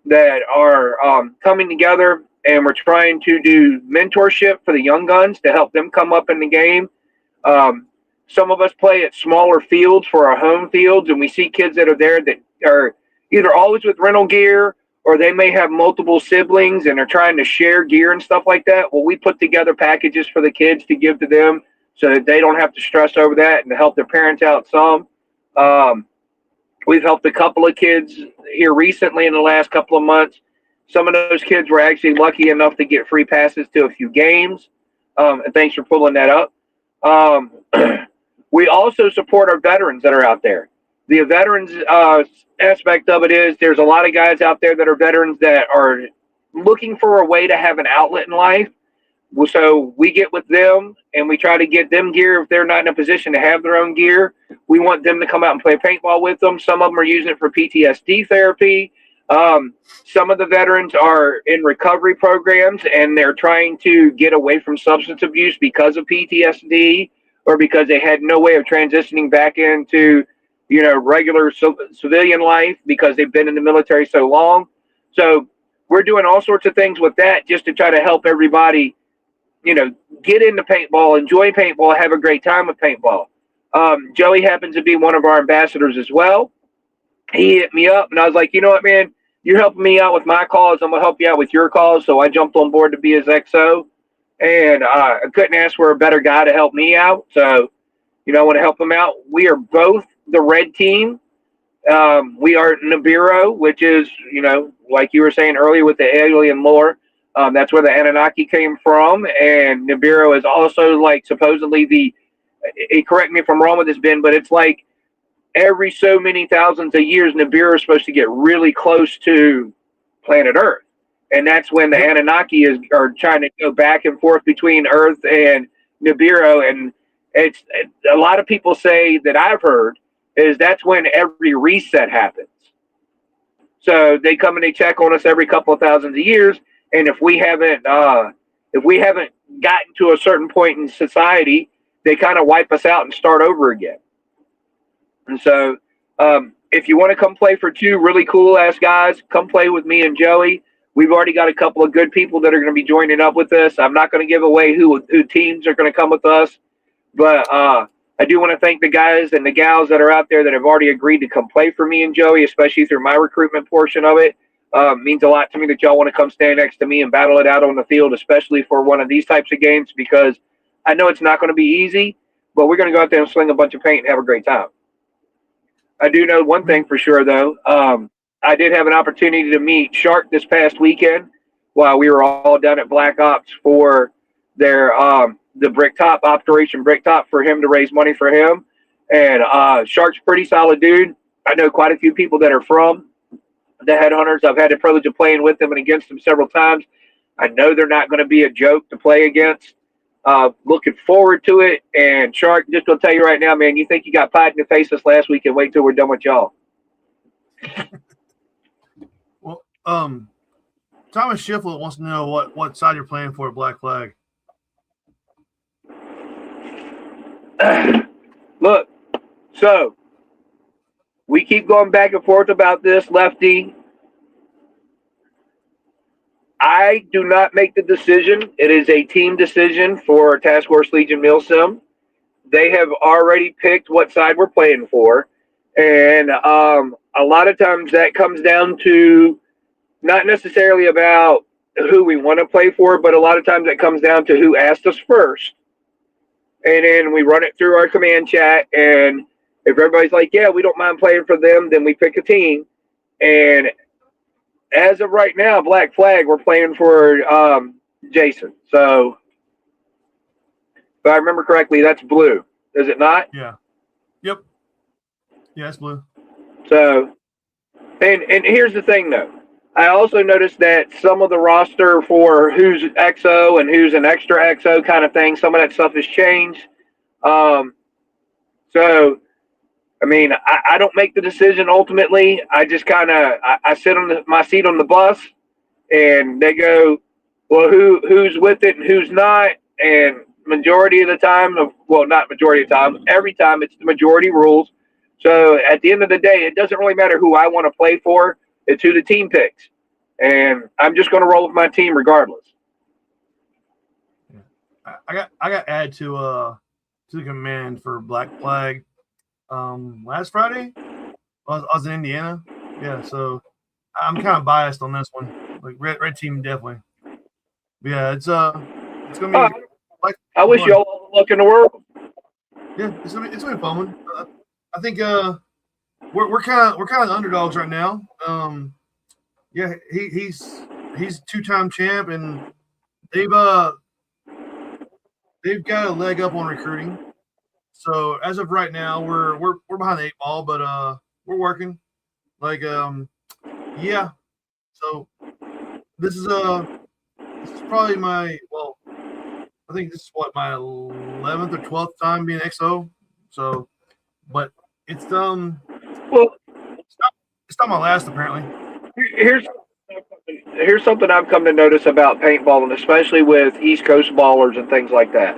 that are coming together, and we're trying to do mentorship for the young guns to help them come up in the game. Some of us play at smaller fields for our home fields, and we see kids that are there that are either always with rental gear, or they may have multiple siblings and are trying to share gear and stuff like that. Well, we put together packages for the kids to give to them so that they don't have to stress over that, and to help their parents out some. We've helped a couple of kids here recently in the last couple of months. Some of those kids were actually lucky enough to get free passes to a few games. And thanks for pulling that up. We also support our veterans that are out there. The veterans aspect of it is there's a lot of guys out there that are veterans that are looking for a way to have an outlet in life. So we get with them and we try to get them gear if they're not in a position to have their own gear. We want them to come out and play paintball with them. Some of them are using it for PTSD therapy. Some of the veterans are in recovery programs and they're trying to get away from substance abuse because of PTSD, or because they had no way of transitioning back into, regular civilian life because they've been in the military so long. So we're doing all sorts of things with that just to try to help everybody, get into paintball, enjoy paintball, have a great time with paintball. Joey happens to be one of our ambassadors as well. He hit me up and I was like, "You know what, man, you're helping me out with my cause. I'm going to help you out with your cause." So I jumped on board to be his XO, and I couldn't ask for a better guy to help me out. So, I want to help him out. We are both the red team. We are Nibiru, which is, like you were saying earlier with the alien lore, that's where the Anunnaki came from. And Nibiru is also like supposedly correct me if I'm wrong with this, Ben, but it's like every so many thousands of years, Nibiru is supposed to get really close to planet Earth. And that's when the Anunnaki are trying to go back and forth between Earth and Nibiru. And it's a lot of people say that I've heard is that's when every reset happens. So they come and they check on us every couple of thousands of years. And if we haven't gotten to a certain point in society, they kind of wipe us out and start over again. And so if you want to come play for 2 really cool ass guys, come play with me and Joey. We've already got a couple of good people that are going to be joining up with us. I'm not going to give away who teams are going to come with us, but I do want to thank the guys and the gals that are out there that have already agreed to come play for me and Joey, especially through my recruitment portion of it. Means a lot to me that y'all want to come stand next to me and battle it out on the field, especially for one of these types of games, because I know it's not going to be easy, but we're going to go out there and sling a bunch of paint and have a great time. I do know one thing for sure, though. I did have an opportunity to meet Sh4t this past weekend while we were all down at Black Ops for their the Bricktop, Operation Bricktop, for him to raise money for him. And Sh4t's pretty solid dude. I know quite a few people that are from the Headhunters. I've had the privilege of playing with them and against them several times. I know they're not going to be a joke to play against. Looking forward to it. And Sh4t, just going to tell you right now, man, you think you got pied in the face this last week, and wait till we're done with y'all. Well, Thomas Shiflett wants to know what side you're playing for at Black Flag. Look, so we keep going back and forth about this, Lefty. I do not make the decision. It is a team decision for Task Force Legion Milsim. They have already picked what side we're playing for. And a lot of times that comes down to not necessarily about who we want to play for, but a lot of times it comes down to who asked us first. And then we run it through our command chat. And if everybody's like, yeah, we don't mind playing for them, then we pick a team. And as of right now, Black Flag, we're playing for Jason. So if I remember correctly, that's blue. Is it not? Yeah. Yep. Yeah, it's blue. So, and here's the thing, though. I also noticed that some of the roster for who's XO and who's an extra XO kind of thing, some of that stuff has changed. So, I mean, I don't make the decision ultimately. I just kind of I sit on my seat on the bus, and they go, well, who's with it and who's not, and majority of the time, well, not majority of the time, every time it's the majority rules. So at the end of the day, it doesn't really matter who I want to play for. It's who the team picks. And I'm just going to roll with my team regardless. I got added to the command for Black Flag last Friday. I was in Indiana. Yeah, so I'm kind of biased on this one. Like red team definitely. But yeah, it's gonna be I wish you all the luck in the world. Yeah, it's gonna be fun. I think we're kind of underdogs right now. Yeah, he's 2-time champ, and they've got a leg up on recruiting. So as of right now, we're behind the 8 ball, but we're working. Like yeah. So this is probably I think this is my 11th or 12th time being XO. So, but it's well, it's not my last apparently. Here's something I've come to notice about paintball, and especially with East Coast ballers and things like that.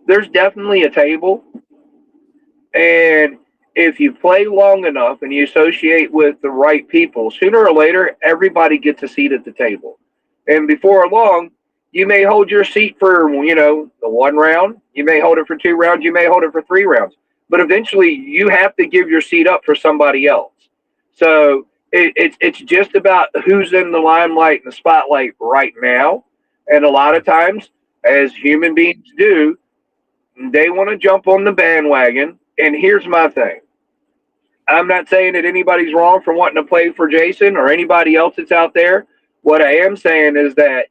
There's definitely a table, and if you play long enough and you associate with the right people, sooner or later everybody gets a seat at the table. And before long, you may hold your seat for, the 1 round. You may hold it for 2 rounds. You may hold it for 3 rounds. But eventually, you have to give your seat up for somebody else. So it's just about who's in the limelight and the spotlight right now. And a lot of times, as human beings do, they want to jump on the bandwagon. And here's my thing. I'm not saying that anybody's wrong for wanting to play for Jason or anybody else that's out there. What I am saying is that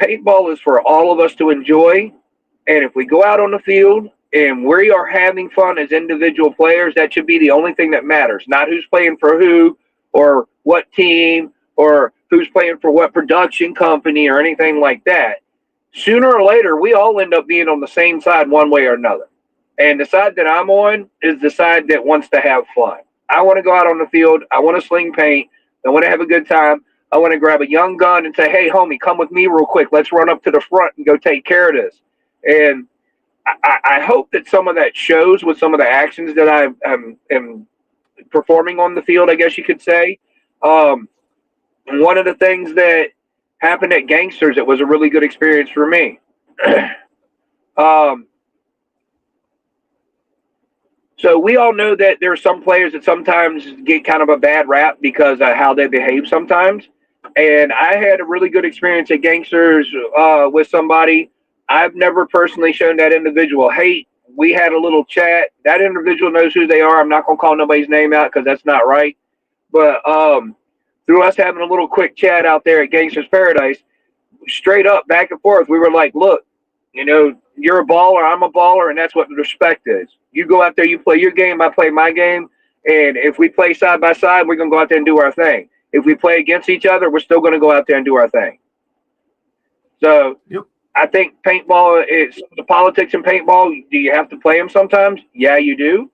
paintball is for all of us to enjoy. And if we go out on the field and we are having fun as individual players, that should be the only thing that matters. Not who's playing for who or what team or who's playing for what production company or anything like that. Sooner or later, we all end up being on the same side one way or another. And the side that I'm on is the side that wants to have fun. I want to go out on the field. I want to sling paint. I want to have a good time. I want to grab a young gun and say, hey, homie, come with me real quick. Let's run up to the front and go take care of this. And I hope that some of that shows with some of the actions that I am performing on the field, I guess you could say. One of the things that happened at Gangsters, it was a really good experience for me. So we all know that there are some players that sometimes get kind of a bad rap because of how they behave sometimes. And I had a really good experience at Gangsters with somebody. I've never personally shown that individual hate. We had a little chat. That individual knows who they are. I'm not going to call nobody's name out because that's not right. But through us having a little quick chat out there at Gangsters Paradise, straight up, back and forth, we were like, look, you're a baller, I'm a baller, and that's what the respect is. You go out there, you play your game, I play my game, and if we play side by side, we're going to go out there and do our thing. If we play against each other, we're still going to go out there and do our thing. So yep. I think paintball is the politics in paintball. Do you have to play them sometimes? Yeah, you do.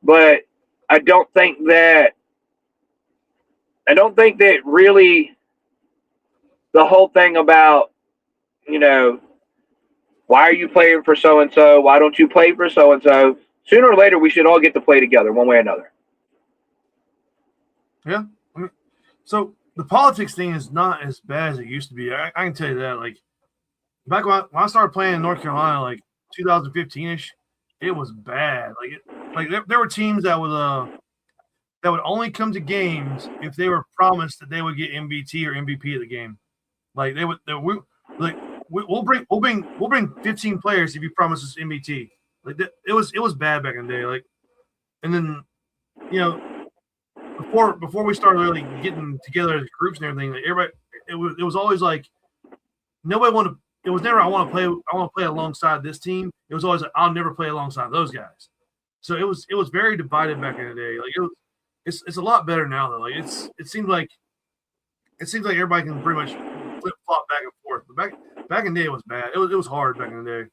But I don't think that really the whole thing about, why are you playing for so-and-so? Why don't you play for so-and-so? Sooner or later, we should all get to play together one way or another. Yeah. I mean, so the politics thing is not as bad as it used to be. I can tell you that. Like, back when I started playing in North Carolina, like 2015-ish, it was bad. There were teams that would only come to games if they were promised that they would get MVT or MVP of the game. Like we'll bring 15 players if you promise us MVT. Like it was bad back in the day. Like, and then before we started really getting together as groups and everything, like everybody, it was always like nobody wanted. It was never I want to play alongside this team. It was always like I'll never play alongside those guys. So it was very divided back in the day. Like it's a lot better now though. Like it seems like everybody can pretty much flip flop back and forth. But back in the day it was bad. It was hard back in the day.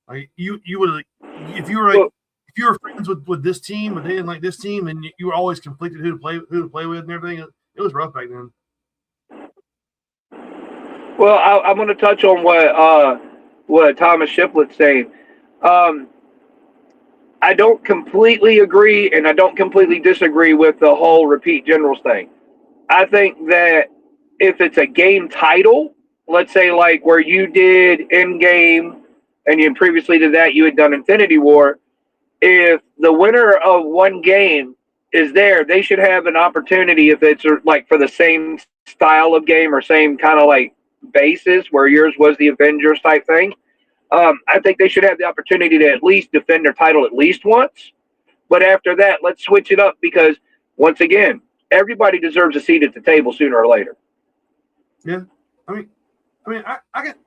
Like you would if you were friends with this team, but they didn't like this team, and you were always conflicted who to play with and everything. It was rough back then. Well, I'm going to touch on what Thomas Shiplett's saying. I don't completely agree, and I don't completely disagree with the whole repeat generals thing. I think that if it's a game title, let's say like where you did Endgame, and you previously to that you had done Infinity War, if the winner of one game is there, they should have an opportunity if it's like for the same style of game or same kind of like basis where yours was the Avengers type thing. I think they should have the opportunity to at least defend their title at least once. But after that, let's switch it up because once again, everybody deserves a seat at the table sooner or later. Yeah, I mean,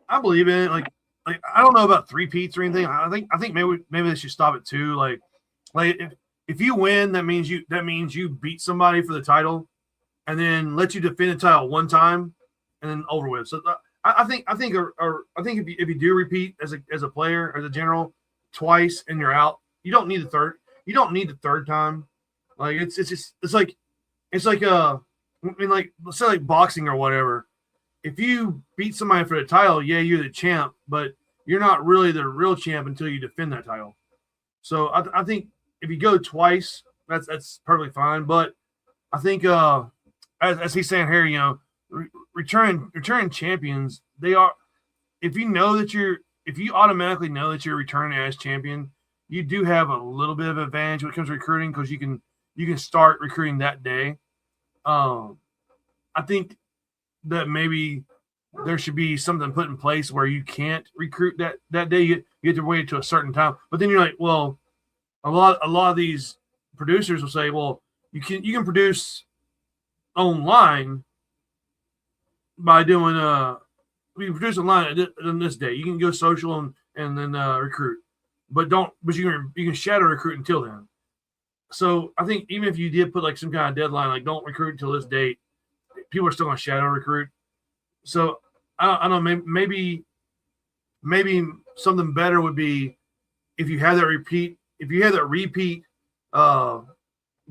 I believe in it. Like I don't know about three-peats or anything. I think maybe they should stop it too. Like if you win, that means you beat somebody for the title, and then let you defend the title one time, and then over with. So I think if you do repeat as a player, as a general, twice and you're out, you don't need the third. You don't need the third time. Like it's like I mean, like let's say like boxing or whatever. If you beat somebody for the title, yeah, you're the champ, but you're not really the real champ until you defend that title. So I think if you go twice, that's perfectly fine. But I think as he's saying here, returning champions, they are. If you automatically know that you're returning as champion, you do have a little bit of advantage when it comes to recruiting because you can start recruiting that day. I think that maybe there should be something put in place where you can't recruit that day. You have to wait to a certain time. But then you're like, well, a lot of these producers will say, well, you can produce online by doing you can produce online on this day. You can go social and then recruit, but you can shadow recruit until then. So I think even if you did put like some kind of deadline, like don't recruit until this date, people are still going to shadow recruit. So I don't know. Maybe something better would be if you have that repeat. If you have that repeat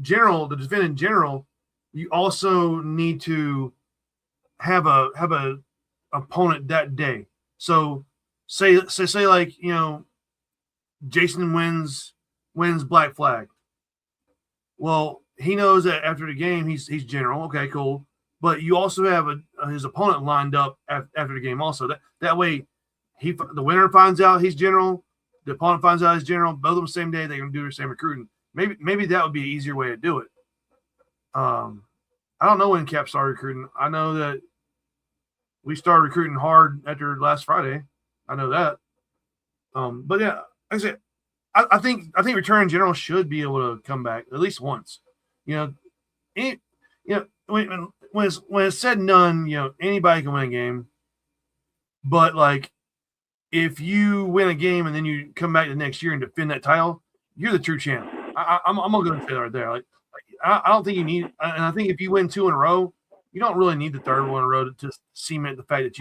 general, the defending general, you also need to have a opponent that day. So say like Jason wins Black Flag. Well, he knows that after the game he's general. Okay, cool. But you also have his opponent lined up after the game. Also, that way, the winner finds out he's general. The opponent finds out he's general. Both of them the same day. They're gonna do the same recruiting. Maybe that would be an easier way to do it. I don't know when Cap started recruiting. I know that we started recruiting hard after last Friday. I know that. But yeah, like I said, I think return general should be able to come back at least once. When it's said and done, anybody can win a game. But like, if you win a game and then you come back the next year and defend that title, you're the true champ. I'm gonna go and say that right there. Like I don't think you need, and I think if you win 2 in a row, you don't really need the third one in a row to just cement the fact that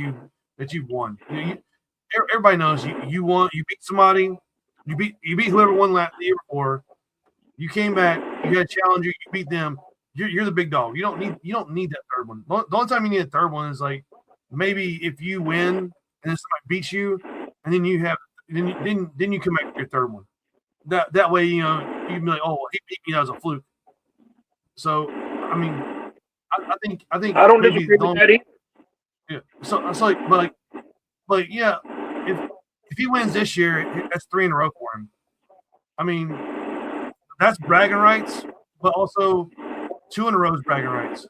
you've won. Everybody knows you won. You beat somebody. You beat whoever won the year before. You came back. You had a challenger. You beat them. You're the big dog. You don't need that third one. The only time you need a third one is like maybe if you win and then somebody beats you, and then you come back with your third one. That way you can be like, oh, well, he beat me. That was a fluke. So I mean, I think I don't disagree with that either. Yeah. So it's like, but yeah, if he wins this year, that's 3 in a row for him. I mean, that's bragging rights, but also 2 in a row is bragging rights.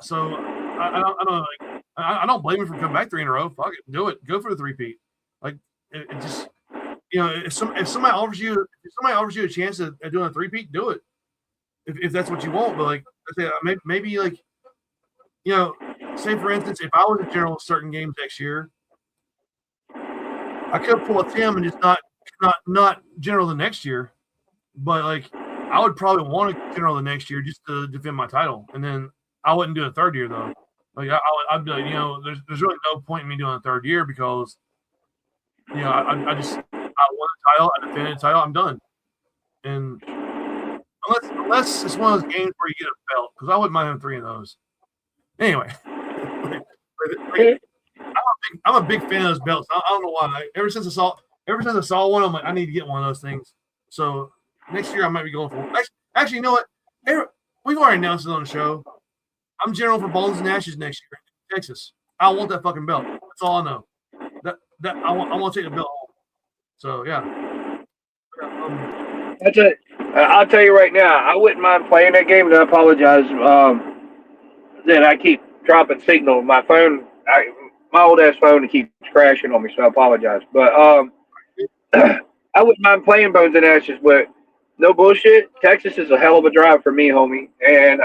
So I don't like I don't blame him for coming back 3 in a row. Fuck it, do it. Go for the three-peat. Like it just if somebody offers you a chance at doing a three-peat, do it. If that's what you want. But like I say, maybe like say for instance, if I was a general certain games next year, I could pull a Tim and just not general the next year. But like I would probably want to general the next year just to defend my title, and then I wouldn't do a third year though. Like I'd be like, there's really no point in me doing a third year because I won the title, I defended the title, I'm done. And unless it's one of those games where you get a belt, because I wouldn't mind having 3 of those. Anyway, I'm a big fan of those belts. I don't know why. Ever since I saw one, I'm like, I need to get one of those things. So next year I might be going for one. Actually, you know what? We've already announced it on the show. I'm general for Bones and Ashes next year in Texas. I want that fucking belt. That's all I know. That I want to take the belt home. So yeah. That's it. I'll tell you right now, I wouldn't mind playing that game, and I apologize that I keep dropping signal. My phone, my old ass phone, keeps crashing on me, so I apologize. But I wouldn't mind playing Bones and Ashes, but no bullshit. Texas is a hell of a drive for me, homie, and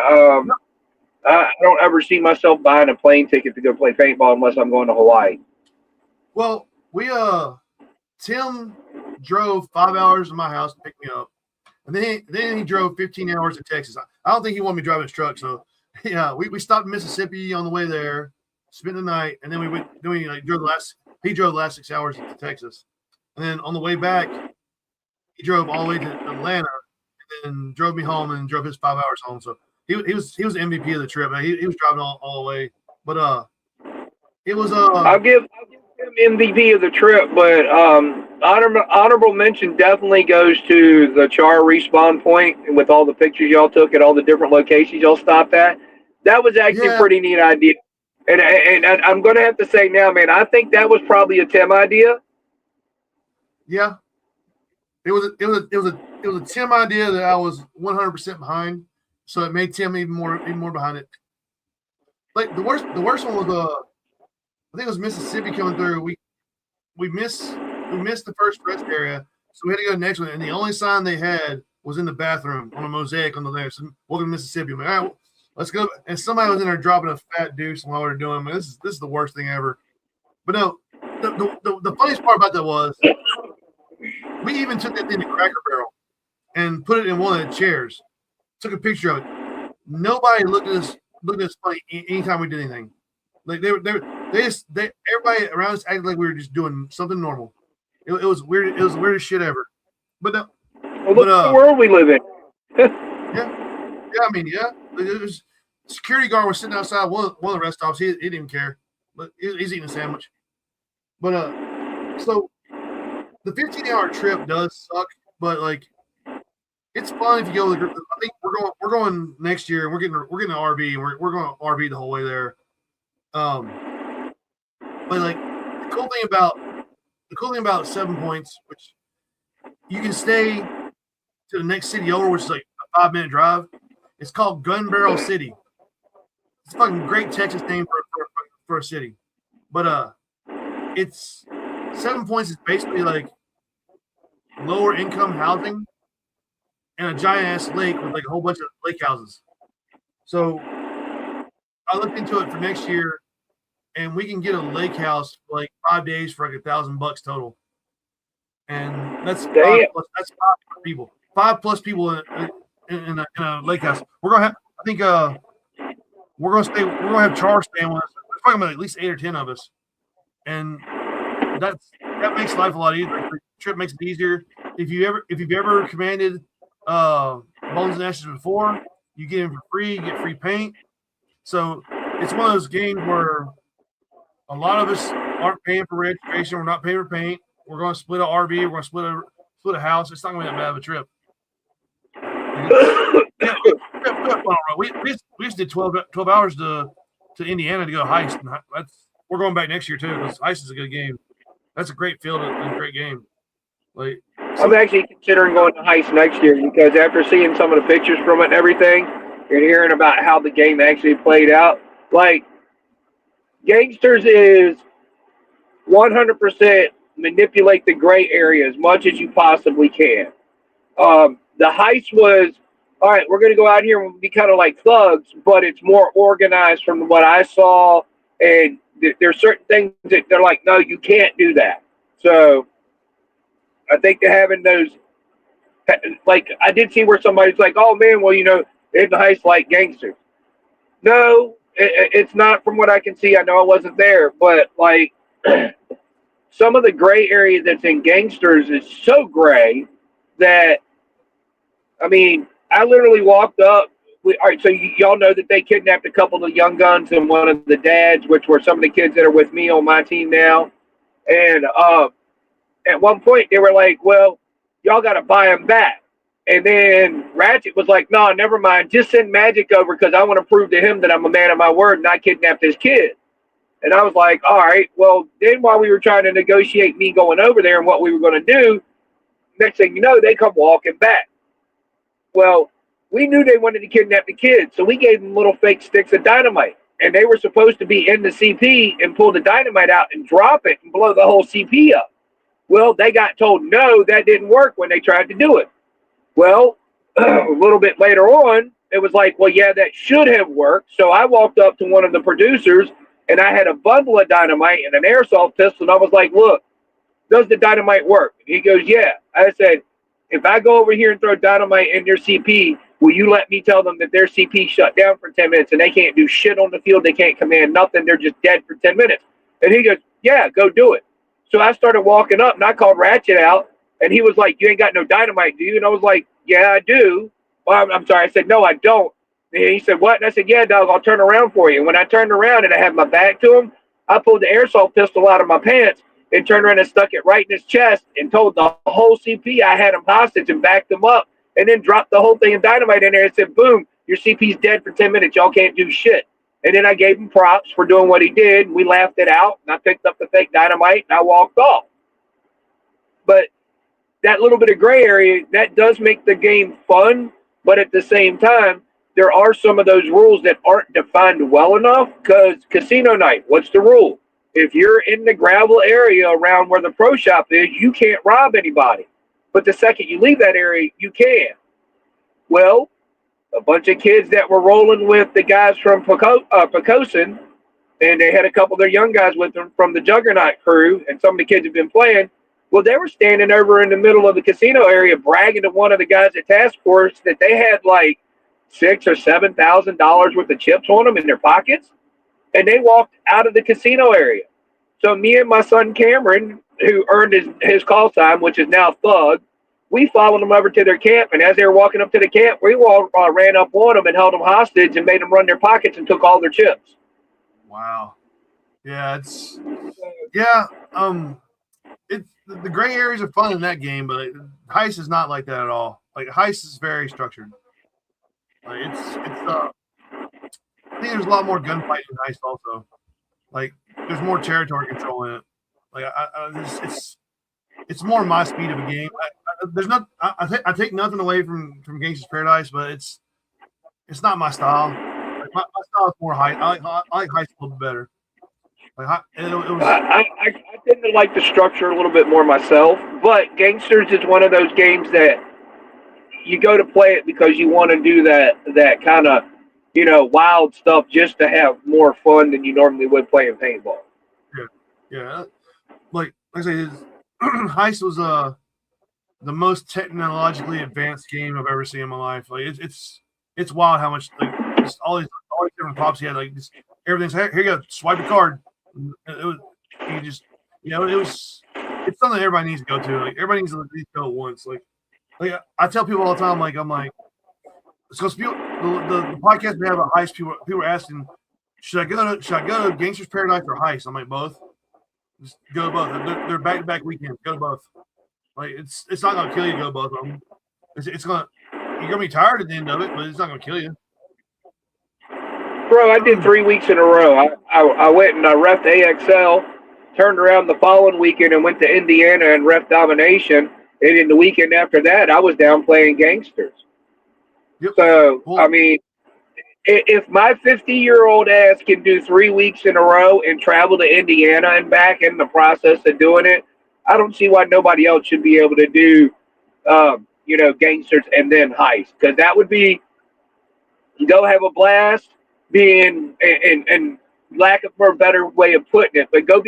I don't ever see myself buying a plane ticket to go play paintball unless I'm going to Hawaii. Well, Tim drove 5 hours to my house to pick me up, and then he drove 15 hours to Texas. I don't think he wanted me driving his truck, so yeah, we stopped in Mississippi on the way there, spent the night, and then we went. Then we drove the last 6 hours to Texas, and then on the way back, he drove all the way to Atlanta, and then drove me home and drove his 5 hours home. So he was the MVP of the trip. He was driving all the way, but it was I'll give him MVP of the trip, but honorable mention definitely goes to the Char respawn point with all the pictures y'all took at all the different locations y'all stopped at. That was actually a pretty neat idea. And I'm going to have to say now, man, I think that was probably a Tim idea. Yeah, it was a Tim idea that I was 100% behind, so it made Tim even more behind it. Like the worst one was I think it was Mississippi coming through. We missed the first rest area, so we had to go to the next one. And the only sign they had was in the bathroom on a mosaic on the left. So, welcome to Mississippi. I'm like, all right, let's go. And somebody was in there dropping a fat deuce while we were doing it. This is the worst thing ever. But no, the funniest part about that was we even took that thing to Cracker Barrel and put it in one of the chairs. Took a picture of it. Nobody looked at us funny anytime we did anything. Like everybody around us acted like we were just doing something normal. It was weird. It was the weirdest shit ever. But no, look at the world we live in. I mean, security guard was sitting outside one of the rest stops. He didn't even care, but he's eating a sandwich. But so the 15-hour trip does suck, but like it's fun if you go with a group. I think we're going next year, and we're getting an RV, and we're going to RV the whole way there. But like the cool thing about 7 Points, which you can stay to the next city over, which is like a 5-minute drive. It's called Gun Barrel City. It's a fucking great Texas name for a city. But it's 7 Points is basically like lower income housing and a giant ass lake with like a whole bunch of lake houses. So I looked into it for next year, and we can get a lake house for like 5 days for like $1,000 total. And that's five people. 5+ people in a lake house. We're gonna have. I think we're gonna have Char staying with us. We're talking about at least 8 or 10 of us, and that makes life a lot easier. The trip makes it easier. If you've ever commanded Bones and Ashes before, you get in for free. You get free paint. So it's one of those games where a lot of us aren't paying for registration. We're not paying for paint. We're going to split an RV. We're going to split a house. It's not going to be that bad of a trip. We just did 12 hours to Indiana to go heist. And we're going back next year too, because heist is a good game. That's a great field and a great game. Like I'm actually considering going to heist next year because after seeing some of the pictures from it and everything, and hearing about how the game actually played out. Like, Gangsters is 100% manipulate the gray area as much as you possibly can. The heist was, all right, we're going to go out here and be kind of like thugs, but it's more organized from what I saw. And there's certain things that they're like, no, you can't do that. So I think they're having those, like, I did see where somebody's like, oh man, well, in the heist like Gangsters. No, it's not from what I can see. I know I wasn't there, but like some of the gray area that's in Gangsters is so gray that, I mean, I literally walked up. All right, so y'all know that they kidnapped a couple of young guns and one of the dads, which were some of the kids that are with me on my team now. And at one point, they were like, well, y'all got to buy them back. And then Ratchet was like, no, never mind. Just send Magic over because I want to prove to him that I'm a man of my word and I kidnapped his kid. And I was like, all right, well, then while we were trying to negotiate me going over there and what we were going to do, next thing you know, they come walking back. Well, we knew they wanted to kidnap the kids, so we gave them little fake sticks of dynamite. And they were supposed to be in the CP and pull the dynamite out and drop it and blow the whole CP up. Well, they got told, no, that didn't work when they tried to do it. Well, a little bit later on, it was like, well, yeah, that should have worked. So I walked up to one of the producers, and I had a bundle of dynamite and an airsoft pistol, and I was like, look, does the dynamite work? And he goes, yeah. I said, if I go over here and throw dynamite in their CP, will you let me tell them that their CP shut down for 10 minutes and they can't do shit on the field? They can't command nothing. They're just dead for 10 minutes. And he goes, yeah, go do it. So I started walking up and I called Ratchet out and he was like, you ain't got no dynamite, do you? And I was like, yeah, I do. Well, I'm sorry. I said, no, I don't. And he said, what? And I said, yeah, dog, I'll turn around for you. And when I turned around and I had my back to him, I pulled the airsoft pistol out of my pants and turned around and stuck it right in his chest and told the whole CP I had him hostage and backed him up and then dropped the whole thing of dynamite in there and said, boom, your CP's dead for 10 minutes. Y'all can't do shit. And then I gave him props for doing what he did. We laughed it out and I picked up the fake dynamite and I walked off. But that little bit of gray area, that does make the game fun. But at the same time, there are some of those rules that aren't defined well enough because casino night, what's the rule? If you're in the gravel area around where the pro shop is, you can't rob anybody. But the second you leave that area, you can. Well, a bunch of kids that were rolling with the guys from Pocosin, and they had a couple of their young guys with them from the Juggernaut crew, and some of the kids have been playing. Well, they were standing over in the middle of the casino area bragging to one of the guys at Task Force that they had like $6,000 or $7,000 worth of chips on them in their pockets. And they walked out of the casino area. So me and my son Cameron, who earned his call sign, which is now Thug, we followed them over to their camp. And as they were walking up to the camp, we all ran up on them and held them hostage and made them run their pockets and took all their chips. Wow. Yeah, it's the gray areas are fun in that game, but Heist is not like that at all. Like Heist is very structured. Like I think there's a lot more gunfighting in Heist also. Like there's more territory control in it. Like it's more my speed of a game. I take nothing away from Gangsta's Paradise, but it's not my style. Like my style is more Heist. I like Heist a little bit better. Like I tend to like the structure a little bit more myself, but Gangsters is one of those games that you go to play it because you want to do that kind of wild stuff just to have more fun than you normally would playing paintball. Yeah. Like I say, Heist was the most technologically advanced game I've ever seen in my life. Like it's wild how much like just all these different props he had. Like just everything's here you go, swipe a card. It was it's something that everybody needs to go to. Like everybody needs to at least go once. Like I tell people all the time, I'm like, because the podcast we have about Heist, people are asking, should I go to Gangster's Paradise or Heist? I'm like, both. Just go to both. They're back-to-back weekends. Go to both. Like it's not gonna kill you to go to both of them. It's gonna you're gonna be tired at the end of it, but it's not gonna kill you. Bro, I did 3 weeks in a row. I went and I reffed AXL, turned around the following weekend and went to Indiana and ref Domination. And in the weekend after that, I was down playing Gangsters. Yep. So, I mean, If my 50-year-old ass can do 3 weeks in a row and travel to Indiana and back in the process of doing it, I don't see why nobody else should be able to do, gangsters and then heist, because that would be go have a blast, being and lack of a better way of putting it, but go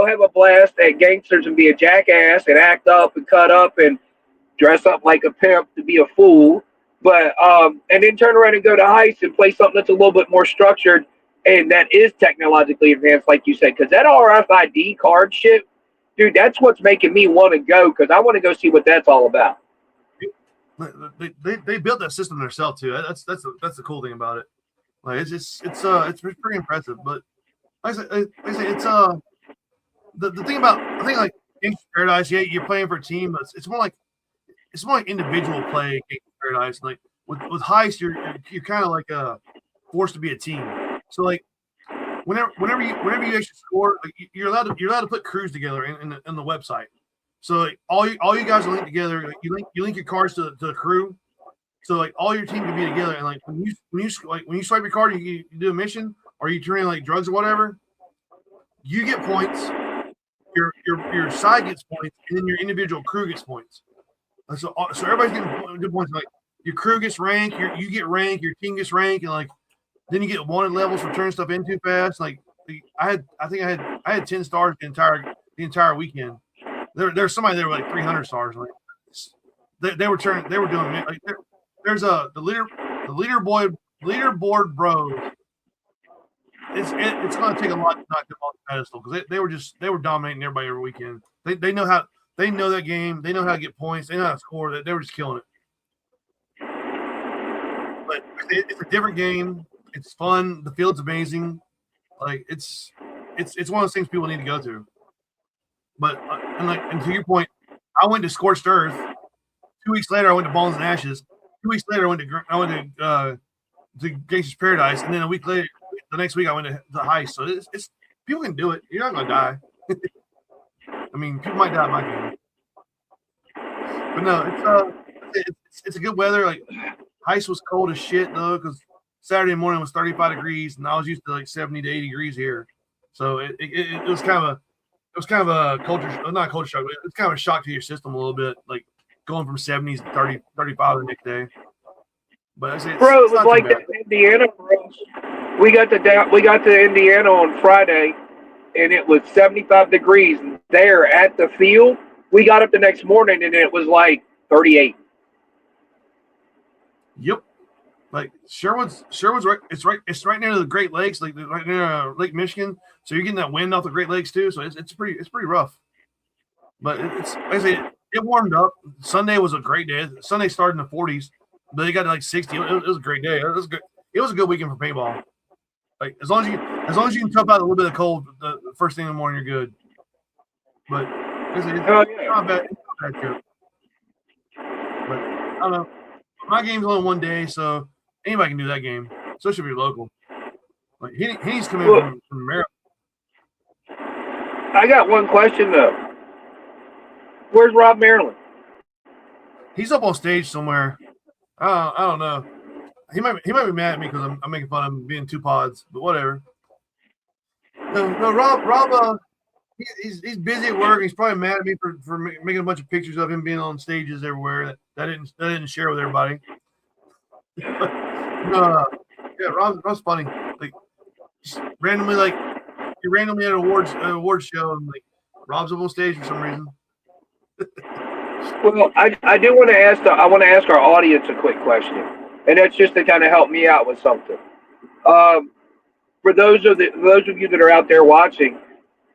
have a blast at gangsters and be a jackass and act up and cut up and dress up like a pimp to be a fool, but and then turn around and go to heist and play something that's a little bit more structured and that is technologically advanced, like you said, because that RFID card shit, dude, that's what's making me want to go, because I want to go see what that's all about. They built that system themselves too. That's the cool thing about it. Like it's pretty impressive. But like I say it's the thing about, I think, like Gangster Paradise, yeah, you're playing for a team, but it's more like individual play. Gangster Paradise, like with heist, you're kind of like forced to be a team. So like whenever you actually score, like, you're allowed to put crews together in the website. So like all you guys are linked together. Like, you link your cards to the crew. So like all your team can be together, and like when you swipe your card, you do a mission, or you turn in like drugs or whatever, you get points. Your side gets points, and then your individual crew gets points. So everybody's getting good points. Like your crew gets rank, you get rank, your team gets rank, and like then you get wanted levels for turning stuff in too fast. Like I had 10 stars the entire weekend. There's somebody there with like 300 stars. Like they were doing like there's the leaderboard bros. It's going to take a lot to knock them off the pedestal, because they were dominating everybody every weekend. They know that game. They know how to get points. They know how to score. They were just killing it. But it's a different game. It's fun. The field's amazing. Like it's one of those things people need to go to. But and to your point, I went to Scorched Earth. 2 weeks later, I went to Bones and Ashes. 2 weeks later, I went to Gangster's Paradise, and then a week later, the next week, I went to the heist. So it's people can do it. You're not gonna die. I mean, people might die in my game, but no, it's a good weather. Like heist was cold as shit though, because Saturday morning was 35 degrees, and I was used to like 70 to 80 degrees here. So it was kind of a culture, not a culture shock, but it's kind of a shock to your system a little bit, like going from 70s to 30, 35 the next day. But I say, bro, it was like that in Indiana, bro. We got to Indiana on Friday, and it was 75 degrees there at the field. We got up the next morning, and it was like 38. Yep. Like Sherwood's right. It's right near the Great Lakes, like right near Lake Michigan. So you're getting that wind off the Great Lakes too. So it's pretty rough. But it's like I say, it warmed up. Sunday was a great day. Sunday started in the 40s, but they got to like 60. It was a great day. It was good. It was a good weekend for paintball. Like as long as you can tough out a little bit of cold the first thing in the morning, you're good. But it's not bad. It's not bad trip. But I don't know. My game's only one day, so anybody can do that game. So it should be local. Like he's coming from Maryland. I got one question though. Where's Rob Maryland? He's up on stage somewhere. I don't know. He might be mad at me because I'm making fun of him being two pods, but whatever. No, Rob. He's busy at work. He's probably mad at me for making a bunch of pictures of him being on stages everywhere that I didn't share with everybody. Yeah, Rob's funny. Like randomly, like he randomly at an awards show, and like Rob's up on stage for some reason. Well, I do want to ask. I want to ask our audience a quick question, and that's just to kind of help me out with something. For those of you that are out there watching,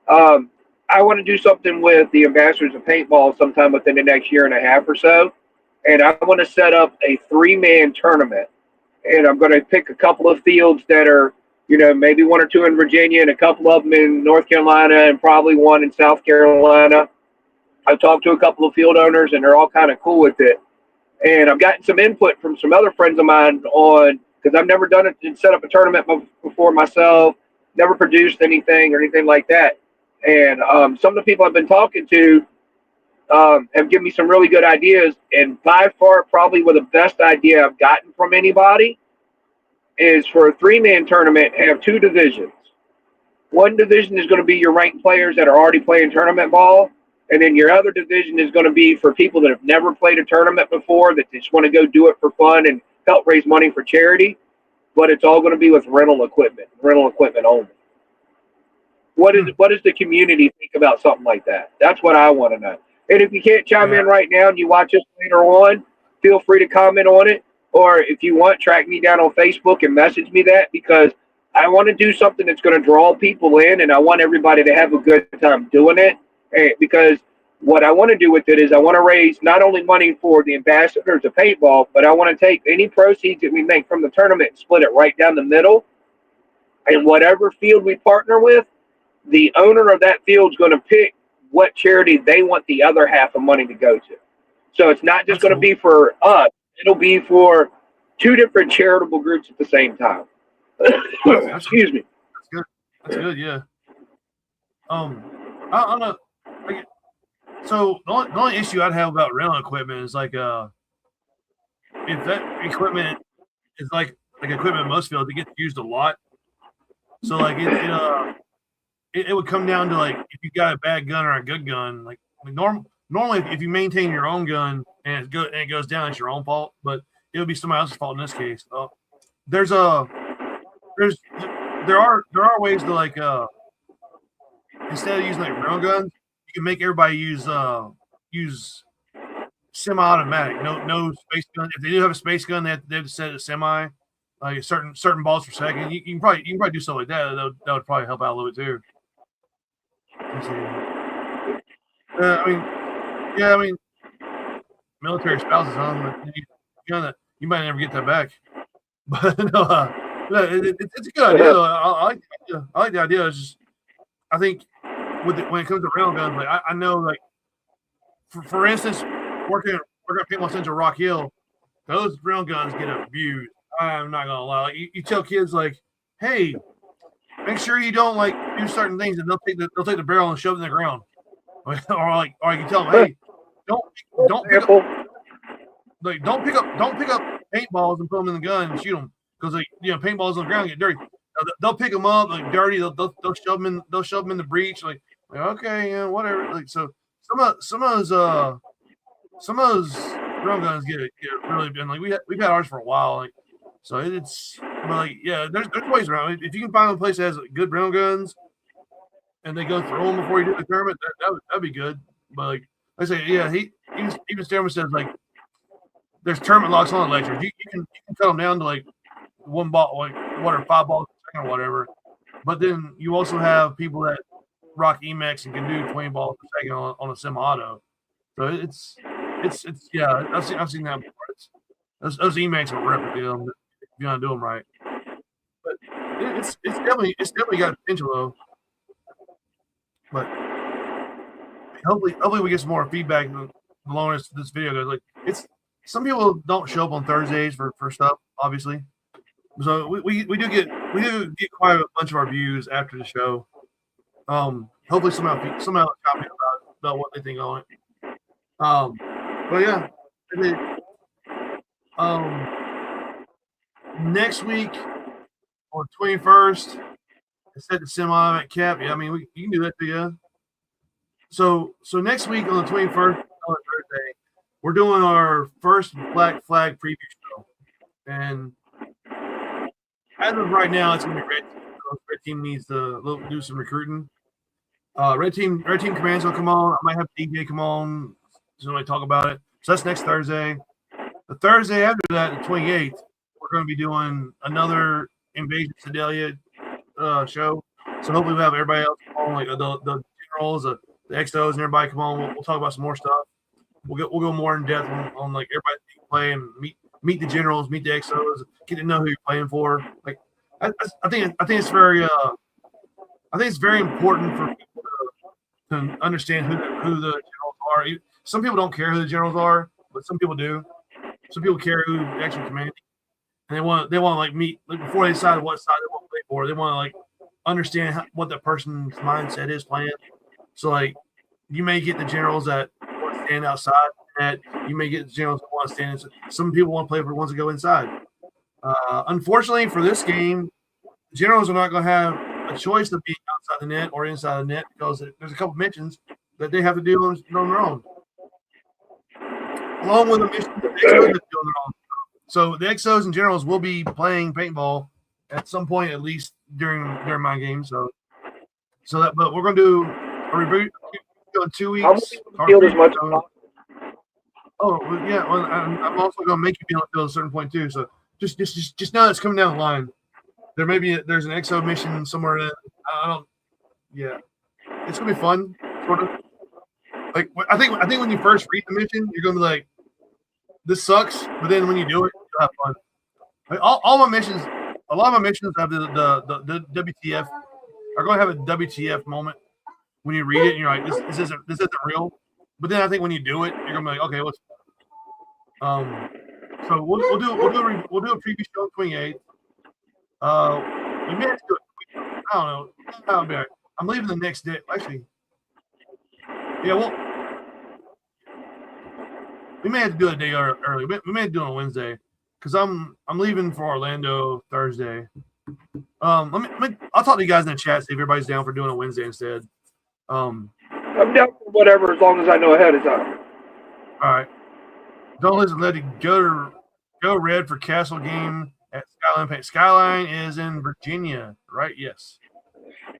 I want to do something with the ambassadors of paintball sometime within the next year and a half or so, and I want to set up a 3-man tournament, and I'm going to pick a couple of fields that are, maybe 1 or 2 in Virginia and a couple of them in North Carolina and probably 1 in South Carolina. I've talked to a couple of field owners, and they're all kind of cool with it. And I've gotten some input from some other friends of mine because I've never done it and set up a tournament before myself, never produced anything or anything like that. And some of the people I've been talking to have given me some really good ideas. And by far, probably the best idea I've gotten from anybody is for a 3-man tournament, have 2 divisions. One division is going to be your ranked players that are already playing tournament ball, and then your other division is going to be for people that have never played a tournament before, that just want to go do it for fun and help raise money for charity. But it's all going to be with rental equipment only. What does the community think about something like that? That's what I want to know. And if you can't chime in right now and you watch us later on, feel free to comment on it. Or if you want, track me down on Facebook and message me that, because I want to do something that's going to draw people in, and I want everybody to have a good time doing it. Because what I want to do with it is I want to raise not only money for the ambassadors of paintball, but I want to take any proceeds that we make from the tournament and split it right down the middle. And whatever field we partner with, the owner of that field is going to pick what charity they want the other half of money to go to. So it's not just going to be for us. It'll be for 2 different charitable groups at the same time. Excuse me. That's good. That's good. Yeah. I don't know. So the only issue I'd have about rental equipment is like if that equipment is like equipment in most fields, it gets used a lot. So like it would come down to like if you got a bad gun or a good gun. Like normally if you maintain your own gun and it goes down, it's your own fault. But it would be somebody else's fault in this case. There are ways to like instead of using like real guns, you can make everybody use semi-automatic. No space gun. If they do have a space gun, they have to set it semi, like certain balls per second. You can probably do something like that. That would probably help out a little bit too. I mean, military spouses, huh? You might never get that back. But no, it's a good idea. I like the idea. It's just, I think when it comes to rail guns, like I know, like for instance, working at Paintball Central Rock Hill, those rail guns get abused. I'm not gonna lie. Like, you tell kids like, hey, make sure you don't like do certain things, and they'll take the barrel and shove it in the ground, or you can tell them, hey, don't pick up paintballs and put them in the gun and shoot them, because paintballs on the ground get dirty. They'll pick them up like dirty. They'll shove them in. They'll shove them in the breach. Like okay, whatever. Like so, some of those drum guns get really been like we've had ours for a while. Like so it's but like there's ways around it. If you can find a place that has good drum guns and they go through them before you do the tournament, that'd be good. But like I say, even Stammer says like there's tournament locks on electric. You can cut them down to like 1 ball, like 5 balls a second or whatever. But then you also have people that rock Emacs and can do 20 balls per second on a semi-auto. So it's I've seen that before. Those Emacs are rip if you want to do them right. But it's definitely got potential though. But hopefully we get some more feedback along this video goes. Like some people don't show up on Thursdays for stuff, obviously. So we do get quite a bunch of our views after the show. Hopefully somehow comment about what they think on it. But yeah, next week on 21st, I set the semi-automatic cap. Yeah, I mean you can do that too. Yeah. So next week on the 21st, on Thursday, we're doing our first Black Flag preview show, and as of right now, it's gonna be Red Team. Red Team needs to do some recruiting. Red Team Command's gonna come on. I might have DJ come on so we talk about it. So that's next Thursday. The Thursday after that, the 28th, we're gonna be doing another Invading Sedalia show. So hopefully we'll have everybody else come on, like the generals, the XOs, and everybody come on. We'll talk about some more stuff. We'll go more in depth on like everybody play and meet the generals, meet the XOs, get to know who you're playing for. Like I think it's very important for people to understand who the generals are. Some people don't care who the generals are, but some people do. Some people care who actually commanding, and they want to like meet like before they decide what side they want to play for. They want to like understand what that person's mindset is playing. So like you may get the generals that want to stand outside. That you may get the generals that want to stand inside. Some people want to play for ones that go inside. Unfortunately for this game, the generals are not going to have a choice of being outside the net or inside the net because there's a couple missions that they have to do on their own, along with the mission that the Exos have to do on their own. So the Exos and generals will be playing paintball at some point, at least during my game. But we're going to do a review in 2 I'm weeks. field as much as possible. Oh well, yeah. Well, I'm also going to make you be on the field at a certain point too. So just know it's coming down the line. There's an EXO mission somewhere in. I don't. Yeah, it's gonna be fun. Sort of. Like I think when you first read the mission, you're gonna be like, "This sucks," but then when you do it, you'll have fun. Like all my missions, a lot of my missions have the WTF are going to have a WTF moment when you read it and you're like, this isn't real. But then I think when you do it, you're gonna be like, okay, what's so we'll do a preview show on 28th. We may have to do it. I don't know. I'll be right. I'm leaving the next day. Actually, yeah, well, we may have to do it a day early. We may have to do it on Wednesday because I'm leaving for Orlando Thursday. I'll talk to you guys in the chat, see if everybody's down for doing it Wednesday instead. I'm down for whatever as long as I know ahead of time. All right. Don't listen, let it go red for Castle game at Skyline Paint. Skyline is in Virginia, right? Yes.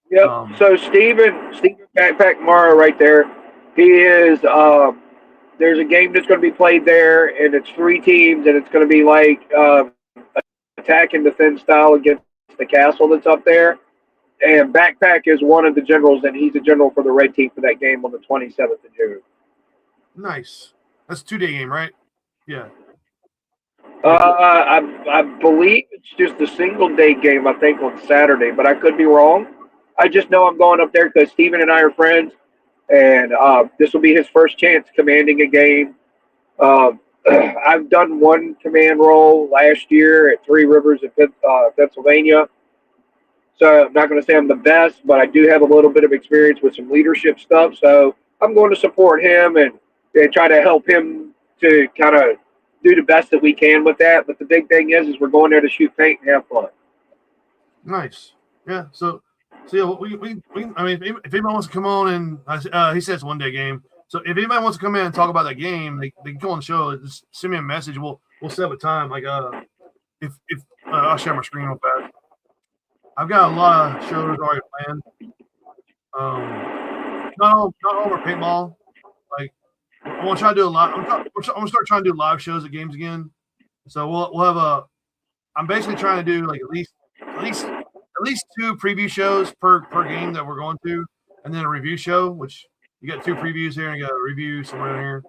Yep. So Steven Backpack Mara right there. He is there's a game that's going to be played there, and it's 3 teams, and it's going to be like attack and defense style against the castle that's up there. And Backpack is one of the generals, and he's a general for the red team for that game on the 27th of June. Nice. That's a 2-day game, right? Yeah. I believe it's just a single day game, I think, on Saturday, but I could be wrong. I just know I'm going up there because Steven and I are friends, and this will be his first chance commanding a game. I've done one command role last year at Three Rivers in Pennsylvania. So I'm not going to say I'm the best, but I do have a little bit of experience with some leadership stuff. So I'm going to support him and try to help him to kind of do the best that we can with that. But the big thing is we're going there to shoot paint and have fun. Nice. Yeah. So yeah, we I mean, if anybody wants to come on and he says 1-day game. So if anybody wants to come in and talk about that game, they can come on the show. Just send me a message. We'll set up a time. Like if I'll share my screen real fast. I've got a lot of shows already planned. Not all over paintball. Like I want to try to do a lot. I'm gonna start trying to do live shows at games again. So we'll have I'm basically trying to do like at least 2 preview shows per game that we're going to, and then a review show. Which you got 2 previews here, and you got a review somewhere in here.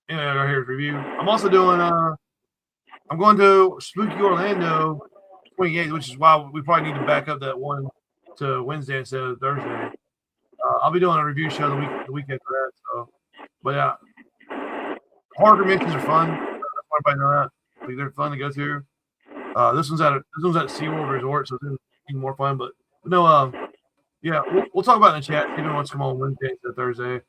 Yeah, right here's review. I'm also doing I'm going to Spooky Orlando 28th, which is why we probably need to back up that one to Wednesday instead of Thursday. I'll be doing a review show the week after that. So, but yeah, horror conventions are fun. I want everybody to know that. Like, they're fun to go to. This one's at SeaWorld Resort, so it's even more fun. But no, yeah, we'll talk about it in the chat. Even wants to come on Wednesday instead of Thursday.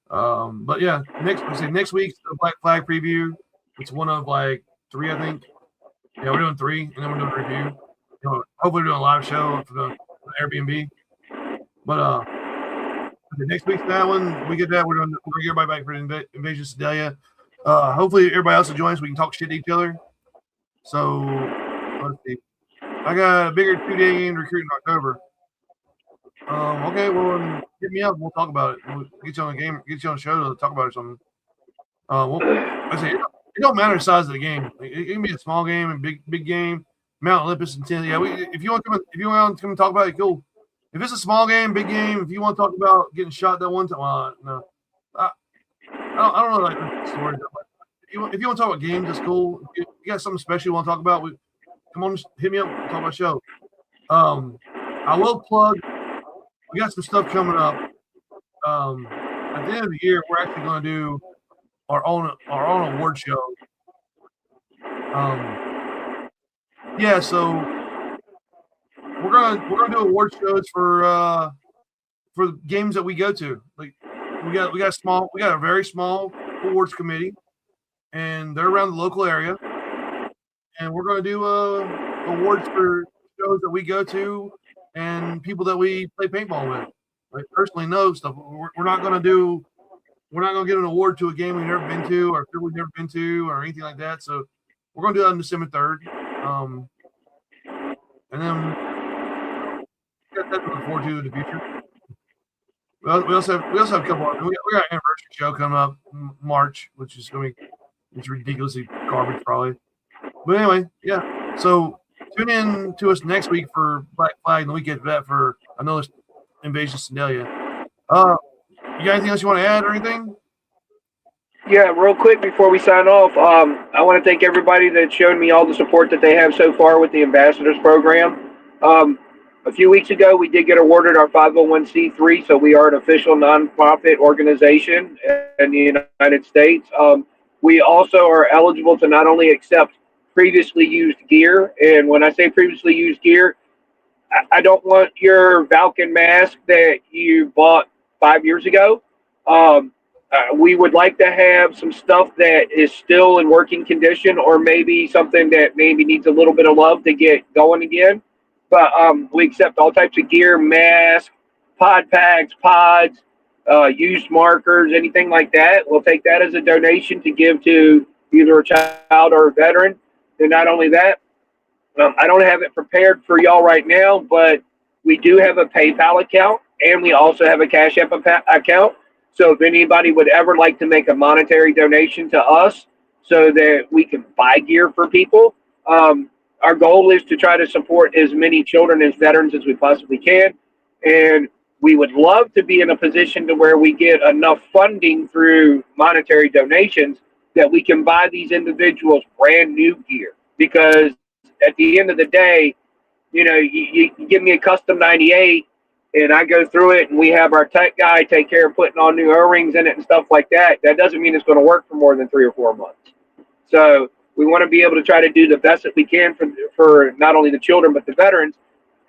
But yeah, next week's the Black Flag preview. It's one of like 3, I think. Yeah, we're doing 3, and then we're doing a review. Hopefully, we're doing a live show for the Airbnb. But next week's that one, we get that. We're gonna get everybody back for Invasion Sedalia. Hopefully, everybody else will join us. We can talk shit to each other. So let's see. I got a bigger 2-day game to recruit in October. Okay, well, hit me up. We'll talk about it. We'll get you on the game. Get you on the show to talk about it or something. I say it don't matter the size of the game. It can be a small game and big game. Mount Olympus and 10. Yeah, if you want to come and talk about it, cool. If it's a small game, big game, if you want to talk about getting shot that one time, no. I don't really like stories. If you want to talk about games, that's cool. If you got something special you want to talk about, come on, hit me up. Talk about the show. I will plug. We got some stuff coming up. At the end of the year, we're actually going to do our own award show. Yeah, so we're gonna do award shows for games that we go to. Like we got a very small awards committee, and they're around the local area. and we're going to do awards for shows that we go to and people that we play paintball with. Like personally know stuff. We're not going to do. We're not going to give an award to a game we've never been to or a field we've never been to or anything like that. So we're going to do that on December 3rd. And then got that to look forward to in the future. We also have a couple. We got an anniversary show coming up in March, which is going to be it's ridiculously garbage probably. But anyway, yeah. So tune in to us next week for Black Flag, and the week after that for another Invasion of Sedalia. You got anything else you want to add or anything? Yeah, real quick before we sign off, I want to thank everybody that's shown me all the support that they have so far with the Ambassadors Program. A few weeks ago, we did get awarded our 501c3, so we are an official nonprofit organization in the United States. We also are eligible to not only accept previously used gear, and when I say previously used gear, I don't want your Valken mask that you bought 5 years ago. We would like to have some stuff that is still in working condition, or maybe something that maybe needs a little bit of love to get going again. But we accept all types of gear, masks, pod packs, pods, used markers, anything like that. We'll take that as a donation to give to either a child or a veteran. And not only that, I don't have it prepared for y'all right now, but we do have a PayPal account, and we also have a Cash App account. So if anybody would ever like to make a monetary donation to us so that we can buy gear for people, our goal is to try to support as many children as veterans as we possibly can. And we would love to be in a position to where we get enough funding through monetary donations that we can buy these individuals brand new gear. Because at the end of the day, you know, you give me a custom 98 and I go through it and we have our tech guy take care of putting on new O-rings in it and stuff like that. That doesn't mean it's going to work for more than 3 or 4 months. So we want to be able to try to do the best that we can for not only the children, but the veterans.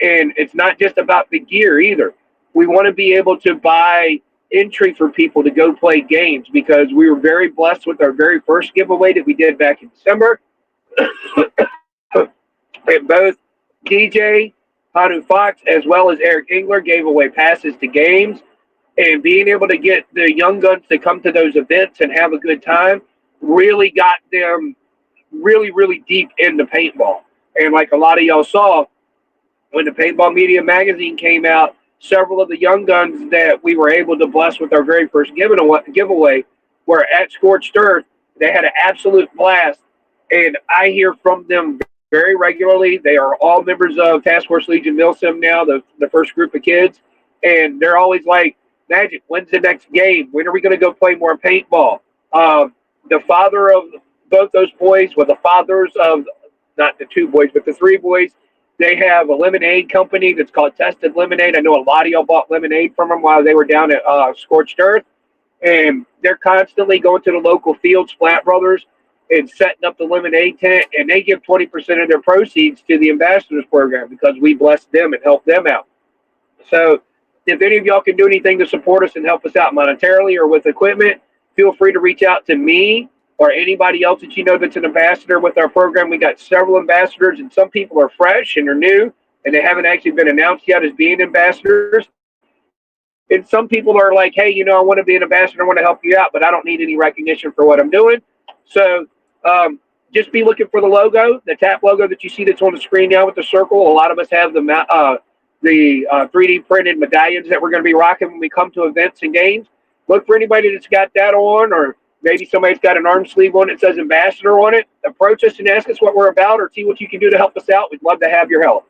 And it's not just about the gear either. We want to be able to buy entry for people to go play games, because we were very blessed with our very first giveaway that we did back in December. And both DJ Hanu Fox as well as Eric Engler gave away passes to games, and being able to get the young guns to come to those events and have a good time really got them really, really deep into paintball. And like a lot of y'all saw, when the Paintball Media magazine came out, several of the young guns that we were able to bless with our very first giveaway were at Scorched Earth. They had an absolute blast, and I hear from them very regularly. They are all members of Task Force Legion Milsim now, the first group of kids, and they're always like, Magic, when's the next game? When are we going to go play more paintball? The father of both those boys, well, the fathers of not the 2 boys, but the 3 boys, they have a lemonade company that's called Tested Lemonade. I know a lot of y'all bought lemonade from them while they were down at Scorched Earth, and they're constantly going to the local fields, Flat Brothers, and setting up the lemonade tent, and they give 20% of their proceeds to the Ambassadors Program because we bless them and help them out. So if any of y'all can do anything to support us and help us out monetarily or with equipment, feel free to reach out to me or anybody else that you know that's an ambassador with our program. We got several ambassadors, and some people are fresh and they're new, and they haven't actually been announced yet as being ambassadors. And some people are like, hey, you know, I want to be an ambassador, I want to help you out, but I don't need any recognition for what I'm doing. So just be looking for the logo, the TAP logo that you see that's on the screen now with the circle. A lot of us have the 3D printed medallions that we're going to be rocking when we come to events and games. Look for anybody that's got that on, or maybe somebody's got an arm sleeve on that says ambassador on it. Approach us and ask us what we're about, or see what you can do to help us out. We'd love to have your help.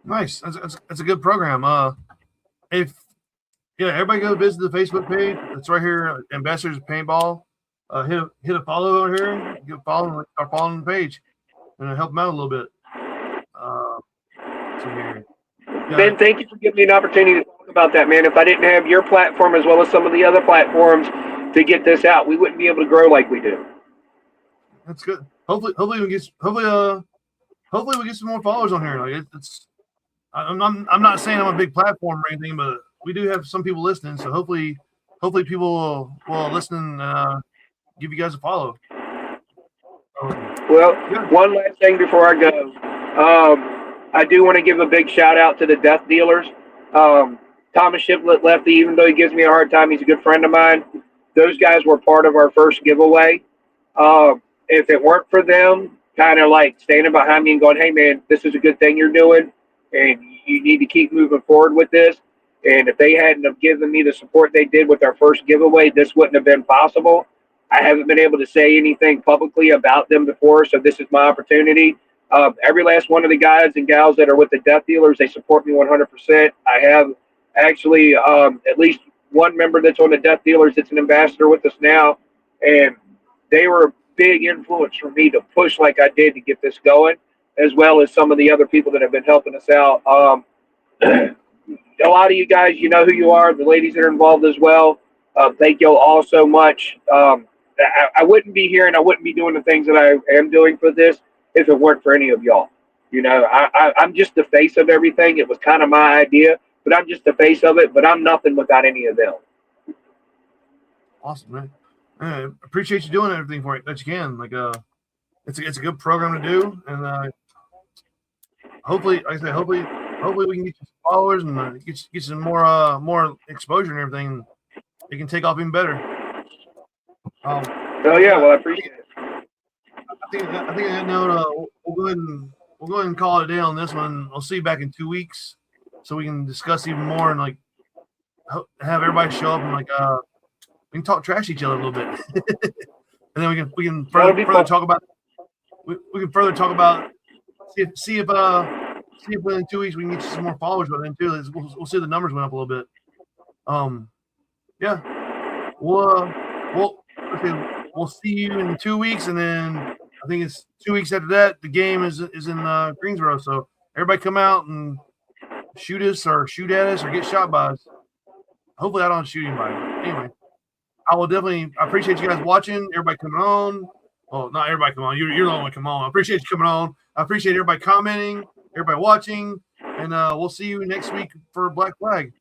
Nice. That's a good program. Everybody go visit the Facebook page. It's right here, Ambassadors of Paintball. Hit a follow over here. Give a follow and start following the page, and help them out a little bit. Ben, thank you for giving me an opportunity to talk about that, man. If I didn't have your platform as well as some of the other platforms to get this out, we wouldn't be able to grow like we do. That's good. Hopefully we get some more followers on here. Like I'm not saying I'm a big platform or anything, but we do have some people listening. So hopefully people will listen and give you guys a follow. Well, Yeah. one last thing before I go. I do want to give a big shout out to the death dealers. Thomas Shiplet Lefty, even though he gives me a hard time, he's a good friend of mine. Those guys were part of our first giveaway. If it weren't for them, kind of like standing behind me and going, "Hey, man, this is a good thing you're doing, and you need to keep moving forward with this." And if they hadn't have given me the support they did with our first giveaway, this wouldn't have been possible. I haven't been able to say anything publicly about them before, so this is my opportunity. Every last one of the guys and gals that are with the death dealers, they support me 100%. I have actually at least one member that's on the death dealers that's an ambassador with us now, and they were a big influence for me to push like I did to get this going, as well as some of the other people that have been helping us out. A lot of you guys, you know who you are, the ladies that are involved as well. Thank you all so much. I wouldn't be here and I wouldn't be doing the things that I am doing for this if it weren't for any of y'all. You know, I'm just the face of everything. It was kind of my idea, but I'm just the face of it. But I'm nothing without any of them. Awesome, man. I appreciate you doing everything for it that you can. Like, it's a good program to do, and hopefully, like I said, hopefully we can get you some followers and get some more exposure and everything. It can take off even better. Oh yeah, well I appreciate it. I think on that note, we'll go ahead and call it a day on this one. I'll see you back in 2 weeks, so we can discuss even more and like have everybody show up and like we can talk trash to each other a little bit, and then we can further talk about see if within 2 weeks we can get you some more followers by then too. We'll see if the numbers went up a little bit. Yeah, we'll see you in 2 weeks, and then I think it's 2 weeks after that. The game is in Greensboro, so everybody come out and shoot us or shoot at us or get shot by us. Hopefully, I don't shoot anybody. But anyway, I appreciate you guys watching. Everybody coming on. Well, not everybody come on. You're the only one come on. I appreciate you coming on. I appreciate everybody commenting, everybody watching, and we'll see you next week for Black Flag.